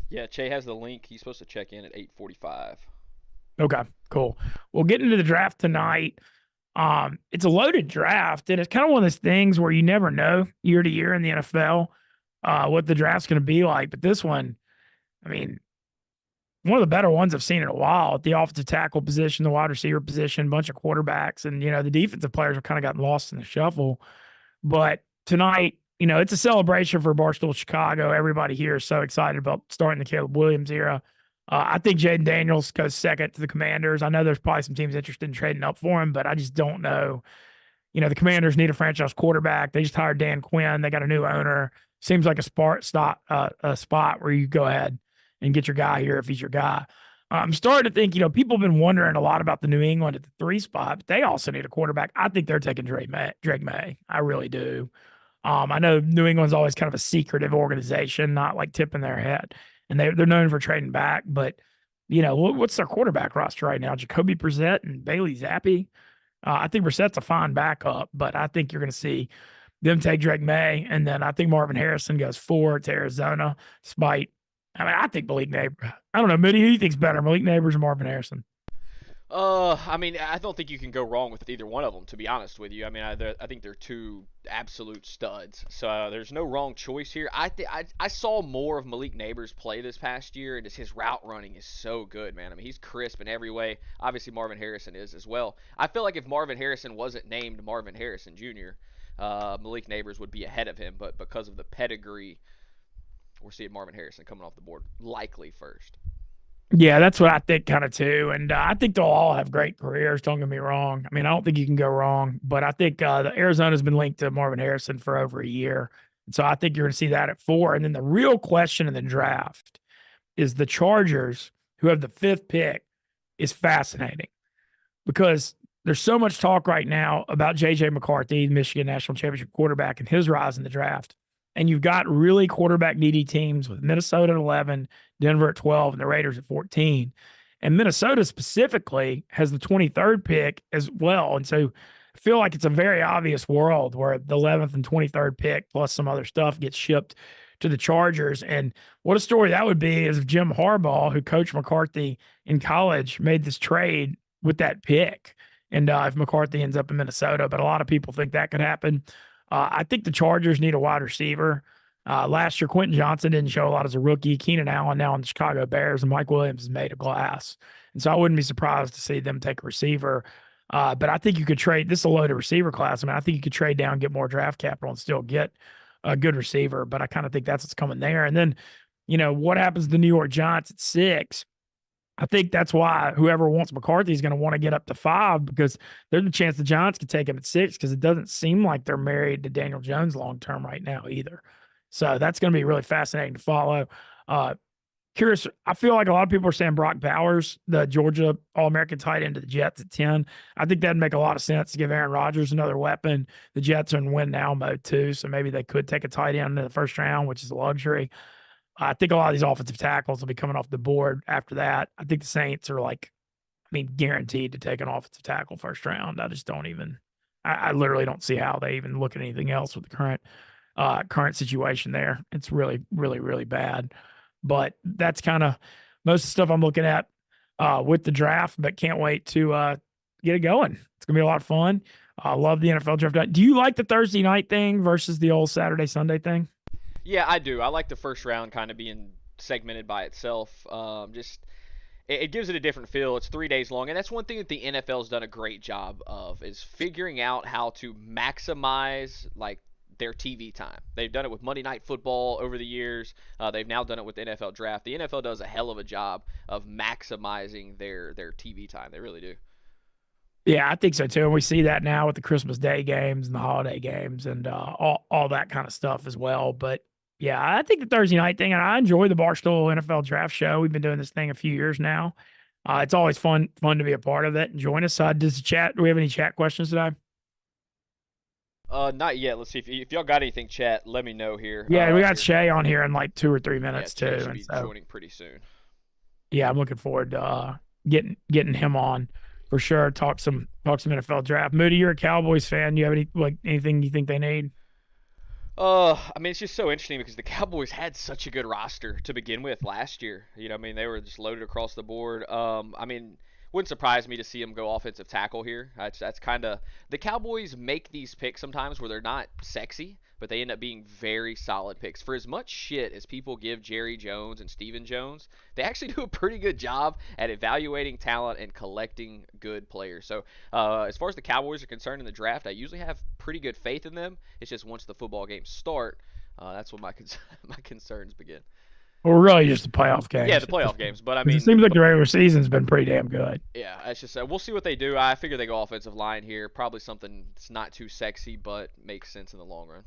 Yeah, Cheah has the link. He's supposed to check in at 8:45. Okay, cool. We'll get into the draft tonight. It's a loaded draft, and it's kind of one of those things where you never know year to year in the NFL what the draft's going to be like. But this one, I mean, one of the better ones I've seen in a while at the offensive tackle position, the wide receiver position, bunch of quarterbacks, and the defensive players have kind of gotten lost in the shuffle. But tonight, it's a celebration for Barstool Chicago. Everybody here is so excited about starting the Caleb Williams era. I think Jaden Daniels goes second to the Commanders. I know there's probably some teams interested in trading up for him, but I just don't know. The Commanders need a franchise quarterback. They just hired Dan Quinn. They got a new owner. Seems like a spot where you go ahead and get your guy here if he's your guy. I'm starting to think, people have been wondering a lot about the New England at the 3 spot, but they also need a quarterback. I think they're taking Drake May. I really do. I know New England's always kind of a secretive organization, not like tipping their head. And they're known for trading back, but what's their quarterback roster right now? Jacoby Brissett and Bailey Zappi. I think Brissett's a fine backup, but I think you're going to see them take Drake May, and then I think Marvin Harrison goes 4 to Arizona. I think Malik Neighbors. I don't know, Moody, who do you think's better, Malik Neighbors or Marvin Harrison? I don't think you can go wrong with either one of them, to be honest with you. I mean, I think they're two absolute studs. So there's no wrong choice here. I saw more of Malik Neighbors play this past year, and just his route running is so good, man. I mean, he's crisp in every way. Obviously, Marvin Harrison is as well. I feel like if Marvin Harrison wasn't named Marvin Harrison Jr., Malik Neighbors would be ahead of him, but because of the pedigree, we're seeing Marvin Harrison coming off the board likely first. Yeah, that's what I think kind of too. And I think they'll all have great careers. Don't get me wrong. I mean, I don't think you can go wrong, but I think the Arizona's been linked to Marvin Harrison for over a year. And so I think you're going to see that at 4. And then the real question in the draft is the Chargers, who have the 5th pick, is fascinating because there's so much talk right now about J.J. McCarthy, the Michigan National Championship quarterback, and his rise in the draft. And you've got really quarterback needy teams with Minnesota at 11, Denver at 12, and the Raiders at 14. And Minnesota specifically has the 23rd pick as well. And so feel like it's a very obvious world where the 11th and 23rd pick plus some other stuff gets shipped to the Chargers. And what a story that would be is if Jim Harbaugh, who coached McCarthy in college, made this trade with that pick. And if McCarthy ends up in Minnesota, but a lot of people think that could happen. I think the Chargers need a wide receiver. Last year, Quentin Johnson didn't show a lot as a rookie. Keenan Allen now in the Chicago Bears, and Mike Williams is made of glass. And so I wouldn't be surprised to see them take a receiver. But I think you could trade. This is a loaded receiver class. I mean, I think you could trade down, get more draft capital, and still get a good receiver. But I kind of think that's what's coming there. And then, what happens to the New York Giants at 6? I think that's why whoever wants McCarthy is going to want to get up to 5, because there's a chance the Giants could take him at 6, because it doesn't seem like they're married to Daniel Jones long term right now either. So that's going to be really fascinating to follow. Curious, I feel like a lot of people are saying Brock Bowers, the Georgia All-American tight end, to the Jets at 10. I think that'd make a lot of sense to give Aaron Rodgers another weapon. The Jets are in win now mode too, so maybe they could take a tight end in the first round, which is a luxury. I think a lot of these offensive tackles will be coming off the board after that. I think the Saints are guaranteed to take an offensive tackle first round. I just don't even – I literally don't see how they even look at anything else with the current situation there. It's really, really, really bad. But that's kind of most of the stuff I'm looking at with the draft, but can't wait to get it going. It's going to be a lot of fun. I love the NFL draft. Do you like the Thursday night thing versus the old Saturday, Sunday thing? Yeah, I do. I like the first round kind of being segmented by itself. It gives it a different feel. It's 3 days long, and that's one thing that the NFL's done a great job of, is figuring out how to maximize their TV time. They've done it with Monday Night Football over the years. They've now done it with the NFL Draft. The NFL does a hell of a job of maximizing their TV time. They really do. Yeah, I think so too. And we see that now with the Christmas Day games and the holiday games and all that kind of stuff as well. But yeah, I think the Thursday night thing, and I enjoy the Barstool NFL Draft Show. We've been doing this thing a few years now. It's always fun to be a part of it and join us. Do we have any chat questions today? Not yet. Let's see if y'all got anything, chat. Let me know here. Yeah, we got Cheah on here in 2 or 3 minutes yeah, too. Cheah should be joining pretty soon. Yeah, I'm looking forward to getting him on for sure. Talk some NFL draft. Moody, you're a Cowboys fan. Do you have anything you think they need? I mean, it's just so interesting because the Cowboys had such a good roster to begin with last year. I mean, they were just loaded across the board. I mean, wouldn't surprise me to see them go offensive tackle here. That's kind of the Cowboys make these picks sometimes where they're not sexy, but they end up being very solid picks. For as much shit as people give Jerry Jones and Steven Jones, they actually do a pretty good job at evaluating talent and collecting good players. So as far as the Cowboys are concerned in the draft, I usually have pretty good faith in them. It's just once the football games start, that's when my concerns begin. Well, really just the playoff games. Yeah, the playoff games. But I mean, it seems like the regular season's been pretty damn good. Yeah, it's just we'll see what they do. I figure they go offensive line here. Probably something that's not too sexy, but makes sense in the long run.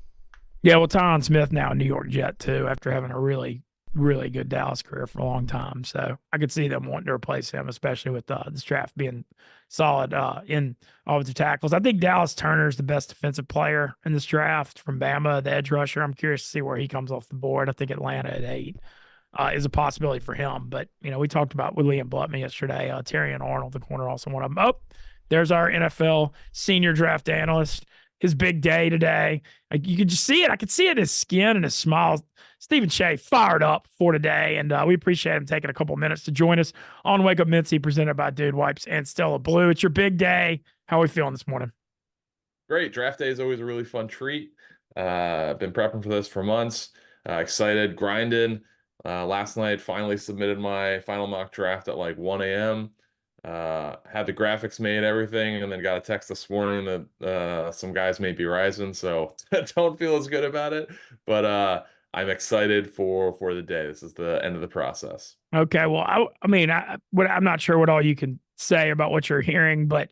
Yeah, well, Tyron Smith now a New York Jet too, after having a really, really good Dallas career for a long time. So I could see them wanting to replace him, especially with this draft being solid in offensive tackles. I think Dallas Turner is the best defensive player in this draft from Bama, the edge rusher. I'm curious to see where he comes off the board. I think Atlanta at 8 is a possibility for him. But, we talked about with Liam Blutman yesterday, Terry and Arnold, the corner, also one of them. Oh, there's our NFL senior draft analyst. His big day today. You could just see it. I could see it in his skin and his smile. Stephen Cheah fired up for today, and we appreciate him taking a couple minutes to join us on Wake Up Mintzy, presented by Dude Wipes and Stella Blue. It's your big day. How are we feeling this morning? Great. Draft day is always a really fun treat. I've been prepping for this for months. Excited, grinding. Last night, finally submitted my final mock draft at 1 a.m. Had the graphics made, everything, and then got a text this morning that some guys may be rising, so don't feel as good about it, but I'm excited for the day. This is the end of the process. Okay, well, I'm not sure what all you can say about what you're hearing, but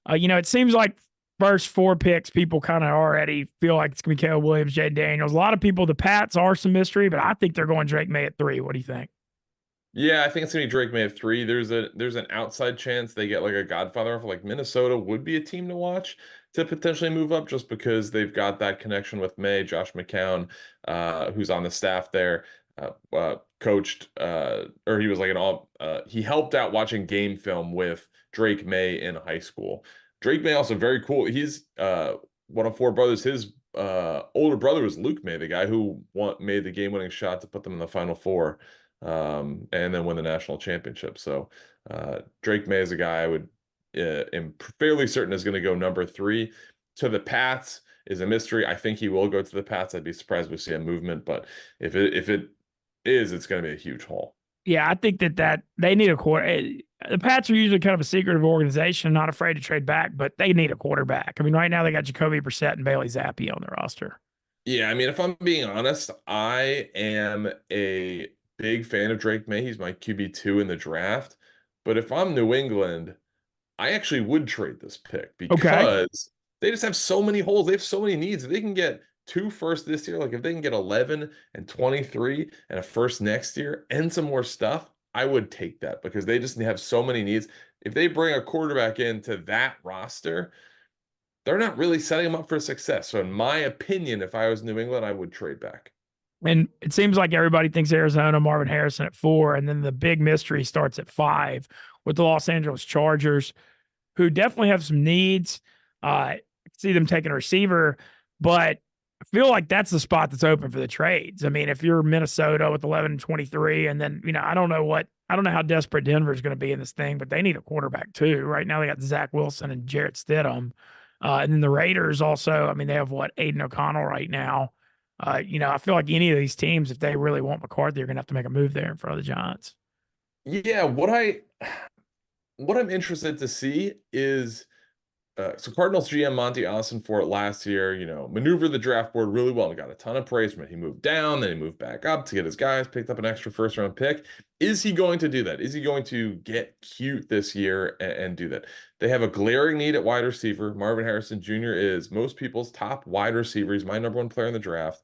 it seems like first 4 picks, people kind of already feel like it's going to be Caleb Williams, Jay Daniels. A lot of people, the Pats are some mystery, but I think they're going Drake May at 3. What do you think? Yeah, I think it's gonna be Drake May at 3. There's an outside chance they get a Godfather offer. Minnesota would be a team to watch to potentially move up, just because they've got that connection with May. Josh McCown, who's on the staff there, coached or he was he helped out watching game film with Drake May in high school. Drake May also very cool. He's one of four brothers. His older brother was Luke May, the guy who made the game-winning shot to put them in the Final Four, and then win the national championship. So Drake May is a guy I would am fairly certain is going to go number 3. To the Pats is a mystery. I think he will go to the Pats. I'd be surprised if we see a movement, but if it is, it's going to be a huge haul. Yeah, I think that they need a quarter. The Pats are usually kind of a secretive organization, not afraid to trade back, but they need a quarterback. I mean, right now they got Jacoby Brissett and Bailey Zappi on their roster. Yeah, I mean, if I'm being honest, I am a big fan of Drake May. He's my QB2 in the draft. But if I'm New England, I actually would trade this pick Okay. because they just have so many holes. They have so many needs. If they can get 2 firsts this year, like if they can get 11 and 23 and a first next year and some more stuff, I would take that because they just have so many needs. If they bring a quarterback into that roster, they're not really setting them up for success. So in my opinion, if I was New England, I would trade back. And it seems like everybody thinks Arizona, Marvin Harrison at 4, and then the big mystery starts at 5 with the Los Angeles Chargers, who definitely have some needs. I see them taking a receiver, but I feel like that's the spot that's open for the trades. I mean, if you're Minnesota with 11 and 23, and then, I don't know how desperate Denver is going to be in this thing, but they need a quarterback too. Right now they got Zach Wilson and Jarrett Stidham. And then the Raiders also, I mean, they have Aiden O'Connell right now. I feel like any of these teams, if they really want McCarthy, are going to have to make a move there in front of the Giants. Yeah, what I'm interested to see is so Cardinals GM Monty Ossenfort last year, maneuvered the draft board really well and got a ton of praise from it. He moved down, then he moved back up to get his guys, picked up an extra first-round pick. Is he going to do that? Is he going to get cute this year and do that? They have a glaring need at wide receiver. Marvin Harrison Jr. is most people's top wide receiver. He's my number 1 player in the draft.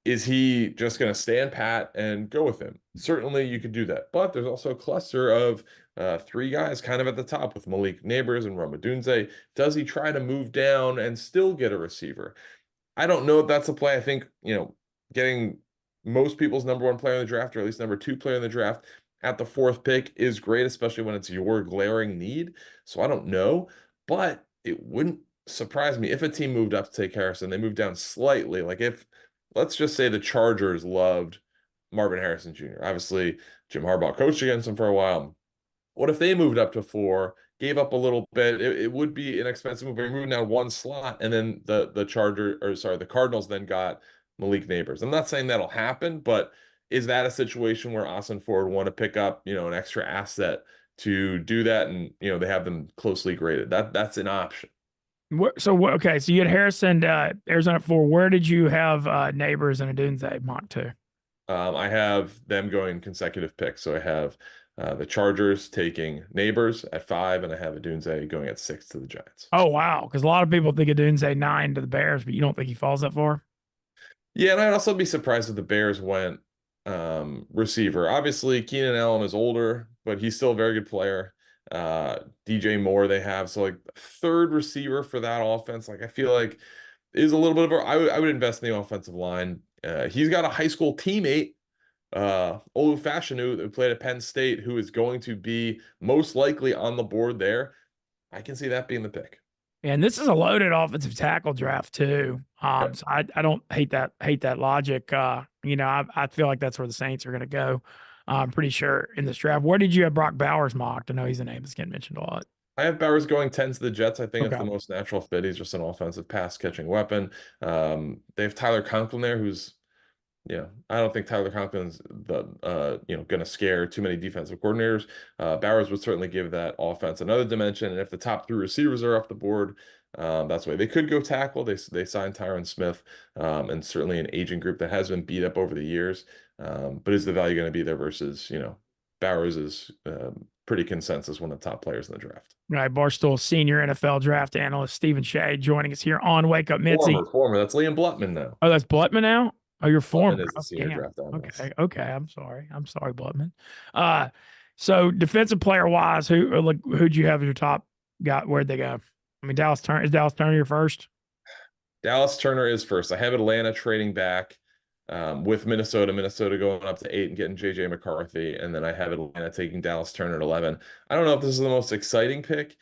Is he just going to stand pat and go with him? Certainly you could do that. But there's also a cluster of 3 guys kind of at the top with Malik Neighbors and Rome Odunze. Does he try to move down and still get a receiver? I don't know if that's a play. I think, getting most people's number 1 player in the draft, or at least number 2 player in the draft at the 4th pick is great, especially when it's your glaring need. So I don't know, but it wouldn't surprise me if a team moved up to take Harrison. They moved down slightly. Like if, let's just say the Chargers loved Marvin Harrison Jr. Obviously, Jim Harbaugh coached against him for a while. What if they moved up to 4, gave up a little bit? It would be an expensive move. We're moving down 1 slot, and then the Cardinals then got Malik Neighbors. I'm not saying that'll happen, but is that a situation where Ossenfort would want to pick up, an extra asset to do that, and they have them closely graded? That's an option. Okay, so you had Harrison, Arizona at 4. Where did you have Neighbors and Odunze mock to? I have them going consecutive picks. So I have the Chargers taking Neighbors at 5, and I have Odunze going at 6 to the Giants. Oh, wow. Because a lot of people think Odunze 9 to the Bears, but you don't think he falls that far? Yeah, and I'd also be surprised if the Bears went receiver. Obviously, Keenan Allen is older, but he's still a very good player. DJ Moore they have. So like 3rd receiver for that offense, like I feel like is a little bit of I would invest in the offensive line. He's got a high school teammate, Olu Fashanu, who played at Penn State, who is going to be most likely on the board there. I can see that being the pick. And this is a loaded offensive tackle draft too. So I don't hate that logic. I feel like that's where the Saints are going to go. I'm pretty sure in this draft. Where did you have Brock Bowers mocked? I know he's a name that's getting mentioned a lot. I have Bowers going 10 to the Jets. I think it's Okay. the most natural fit. He's just an offensive pass catching weapon. They have Tyler Conklin there, who's, I don't think Tyler Conklin's going to scare too many defensive coordinators. Bowers would certainly give that offense another dimension. And if the top 3 receivers are off the board, that's why they could go tackle. They signed Tyron Smith, and certainly an aging group that has been beat up over the years. But is the value going to be there versus, Bowers is pretty consensus one of the top players in the draft. Right, Barstool senior NFL draft analyst Stephen Cheah joining us here on Wake Up Mintzy. Former. That's Liam Blutman now. Oh, that's Blutman now? Oh, you're former. Is the senior draft analyst. Okay. I'm sorry, Blutman. So defensive player wise, who'd you have as your top guy? Where'd they go? I mean, Dallas Turner your first? Dallas Turner is first. I have Atlanta trading back with Minnesota. Minnesota going up to 8 and getting JJ McCarthy, and then I have Atlanta taking Dallas Turner at 11. I don't know if this is the most exciting pick.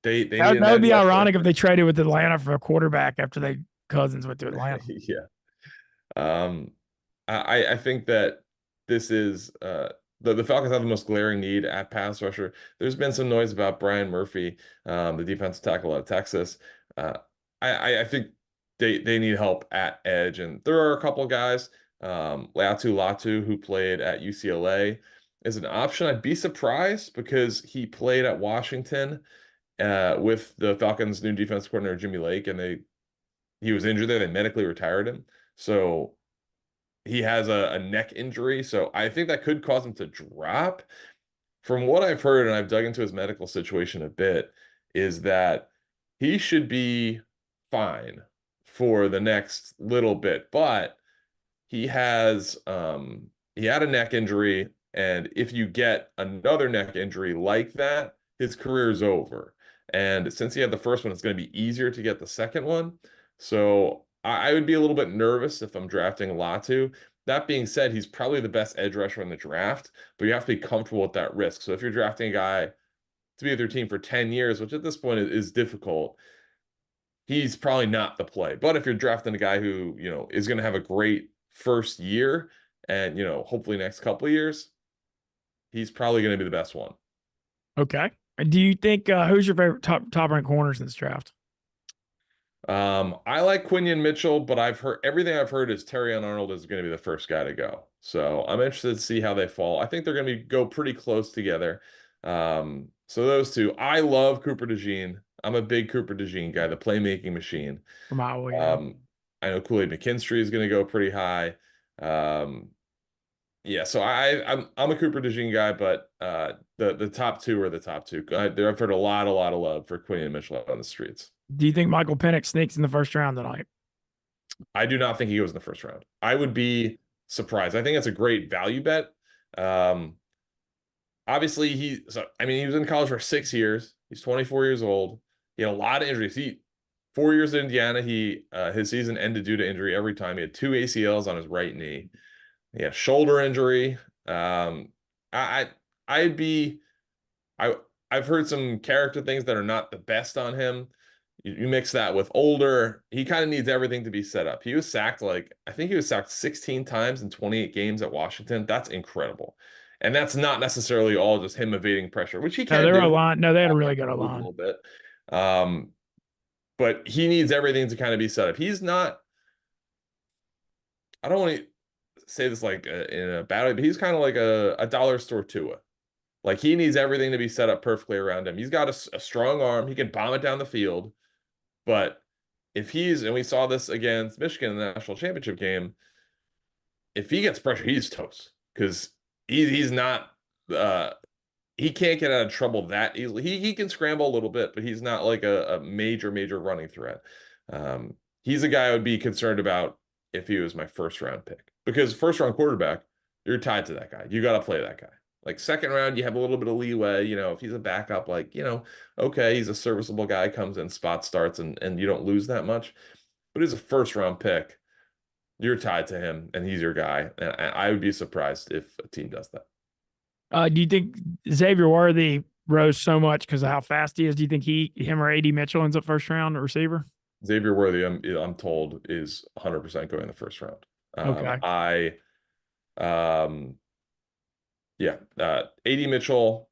They need That, an that would edge be rusher. ironic if they traded with Atlanta for a quarterback after they Cousins went to Atlanta. Yeah. Um, I think that this is the Falcons have the most glaring need at pass rusher. There's been some noise about Brian Murphy, the defensive tackle out of Texas. Uh, I think they need help at edge, and there are a couple guys. Latu, who played at UCLA, is an option. I'd be surprised because he played at Washington with the Falcons' new defense coordinator Jimmy Lake, and he was injured there. They medically retired him, so he has a neck injury, so I think that could cause him to drop. From what I've heard, and I've dug into his medical situation a bit, is that he should be fine for the next little bit, but he had a neck injury, and if you get another neck injury like that, his career is over. And since he had the first one, it's going to be easier to get the second one. So I would be a little bit nervous if I'm drafting Latu. That being said, he's probably the best edge rusher in the draft, but you have to be comfortable with that risk. So if you're drafting a guy to be with your team for 10 years, which at this point is difficult, he's probably not the play. But if you're drafting a guy who, is going to have a great first year and, hopefully next couple of years, he's probably going to be the best one. Okay. Do you think who's your favorite top ranked corners in this draft? I like Quinion Mitchell, but everything I've heard is Terrion Arnold is going to be the first guy to go. So I'm interested to see how they fall. I think they're going to go pretty close together. So those two. I love Cooper DeJean. I'm a big Cooper DeJean guy, the playmaking machine. From Iowa, yeah. I know Kool-Aid McKinstry is going to go pretty high. Yeah, so I'm a Cooper DeJean guy, but the top two are the top two. I've heard a lot of love for Quinion Mitchell out on the streets. Do you think Michael Penix sneaks in the first round tonight? I do not think he goes in the first round. I would be surprised. I think it's a great value bet. Obviously, he was in college for 6 years. He's 24 years old. He had a lot of injuries. 4 years in Indiana, his season ended due to injury every time. He had 2 ACLs on his right knee. He had a shoulder injury. I've heard some character things that are not the best on him. You mix that with older, he kind of needs everything to be set up. He was sacked I think he was sacked 16 times in 28 games at Washington. That's incredible. And that's not necessarily all just him evading pressure, which he can No, do. they're a line. No, they had a really good A line. little bit. But he needs everything to kind of be set up. He's not, I don't want to say this in a bad way, but he's kind of like a dollar store Tua. Like he needs everything to be set up perfectly around him. He's got a strong arm. He can bomb it down the field. But and we saw this against Michigan in the national championship game, if he gets pressure, he's toast because he's not, he can't get out of trouble that easily. He can scramble a little bit, but he's not like a major running threat. He's a guy I would be concerned about if he was my first round pick, because first round quarterback, you're tied to that guy. You got to play that guy. Like second round, you have a little bit of leeway. If he's a backup, okay, he's a serviceable guy, comes in, spot starts, and you don't lose that much. But as a first round pick, you're tied to him, and he's your guy. And I would be surprised if a team does that. Do you think Xavier Worthy rose so much because of how fast he is? Do you think him or AD Mitchell ends up first round receiver? Xavier Worthy, I'm told, is 100% going in the first round. Okay. AD Mitchell,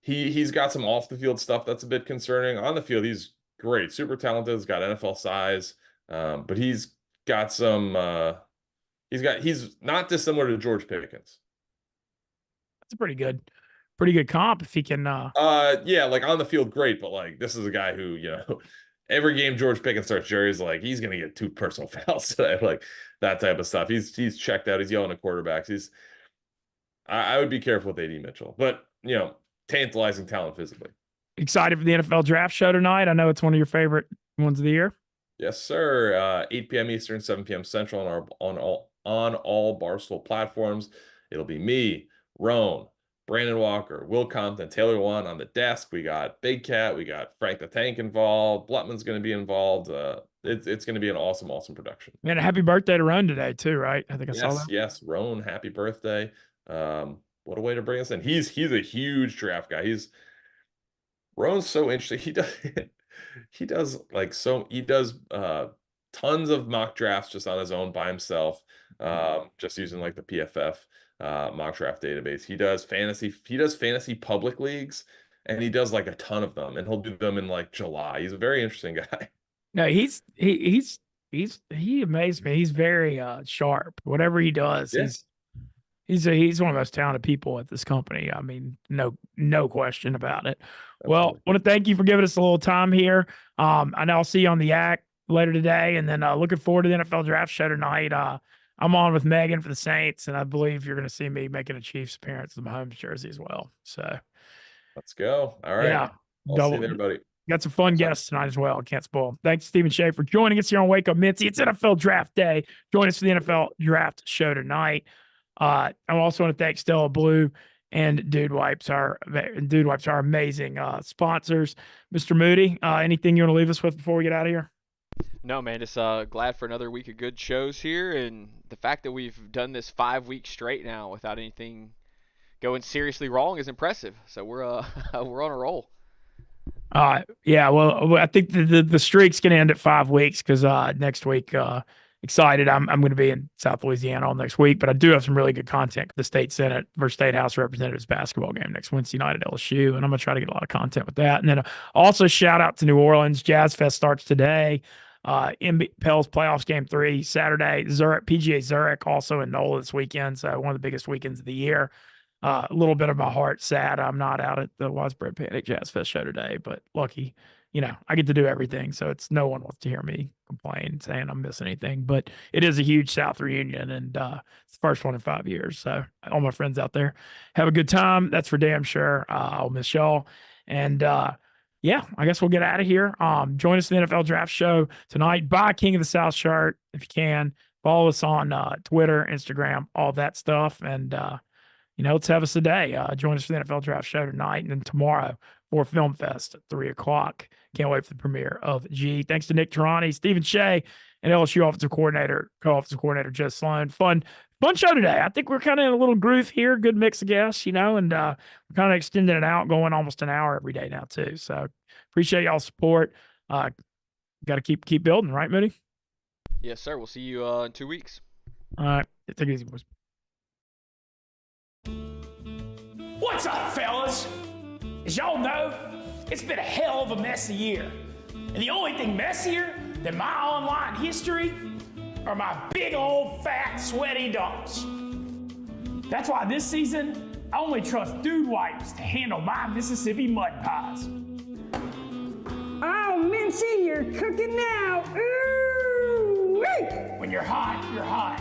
he's got some off the field stuff that's a bit concerning. On the field, he's great, super talented, he's got NFL size, but he's got some he's not dissimilar to George Pickens. That's a pretty good comp if he can on the field great, but this is a guy who, every game George Pickens starts, Jerry's like, he's gonna get 2 personal fouls today, that type of stuff. He's checked out, he's yelling at quarterbacks. I would be careful with AD Mitchell, but tantalizing talent physically. Excited for the NFL draft show tonight. I know it's one of your favorite ones of the year. Yes, sir. 8 p.m. Eastern, 7 p.m. Central on all Barstool platforms. It'll be me, Roan, Brandon Walker, Will Compton, Taylor Wan on the desk. We got Big Cat, we got Frank the Tank involved. Blutman's going to be involved. It's going to be an awesome production. And a happy birthday to Roan today too, right? I think I saw that. Yes, Roan, happy birthday. What a way to bring us in. He's a huge draft guy. Roan's so interesting. He does tons of mock drafts just on his own by himself, just using like the PFF mock draft database. He does fantasy public leagues, and he does like a ton of them, and he'll do them in like July. He's a very interesting guy. No, he amazed me. He's very sharp. Whatever he does, Yeah. he's one of the most talented people at this company. I mean, no question about it. Well, Absolutely. I want to thank you for giving us a little time here. I know I'll see you on the act later today, and then looking forward to the NFL draft show tonight. I'm on with Megan for the Saints, and I believe you're going to see me making a Chiefs appearance in my home jersey as well. So Let's go. All right. yeah, I'll see you there, buddy. got some fun guests tonight as well. Can't spoil. Thanks, Stephen Cheah, for joining us here on Wake Up Mintzy. It's NFL Draft Day. Join us for the NFL Draft Show tonight. I also want to thank Stella Blue and Dude Wipes, our amazing sponsors. Mr. Moody, anything you want to leave us with before we get out of here? No, man, just glad for another week of good shows here, and the fact that we've done this 5 weeks straight now without anything going seriously wrong is impressive. So we're we're on a roll. Yeah, well, I think the streak's gonna end at 5 weeks because next week, excited. I'm going to be in South Louisiana all next week, but I do have some really good content for the state Senate versus State House Representatives basketball game next Wednesday night at LSU, and I'm going to try to get a lot of content with that. And then also shout out to New Orleans. Jazz Fest starts today. Pels playoffs game 3 Saturday. PGA Zurich also in NOLA this weekend, so one of the biggest weekends of the year. A little bit of my heart sad I'm not out at the Widespread Panic Jazz Fest show today, but lucky, I get to do everything. So it's no one wants to hear me complain saying I'm missing anything, but it is a huge South reunion, and it's the first one in 5 years. So all my friends out there, have a good time. That's for damn sure. I'll miss y'all. And yeah, I guess we'll get out of here. Join us in the NFL Draft Show tonight. Buy King of the South shirt if you can. Follow us on Twitter, Instagram, all that stuff. And let's have us a day. Join us for the NFL Draft Show tonight and then tomorrow for Film Fest at 3:00. Can't wait for the premiere of G. Thanks to Nick Turani, Stephen Cheah, and LSU co-offensive coordinator Joe Sloan. Fun show today. I think we're kind of in a little groove here. Good mix of guests, and we're kind of extending it out, going almost an hour every day now too. So appreciate y'all's support. Got to keep building, right, Moody? Yes, sir. We'll see you in 2 weeks. All right. Take it easy, boys. What's up, fellas? As y'all know, it's been a hell of a messy year. And the only thing messier than my online history are my big old fat sweaty dumps. That's why this season, I only trust Dude Wipes to handle my Mississippi mud pies. Oh, Mintzy, you're cooking now. Ooh, wait. When you're hot, you're hot.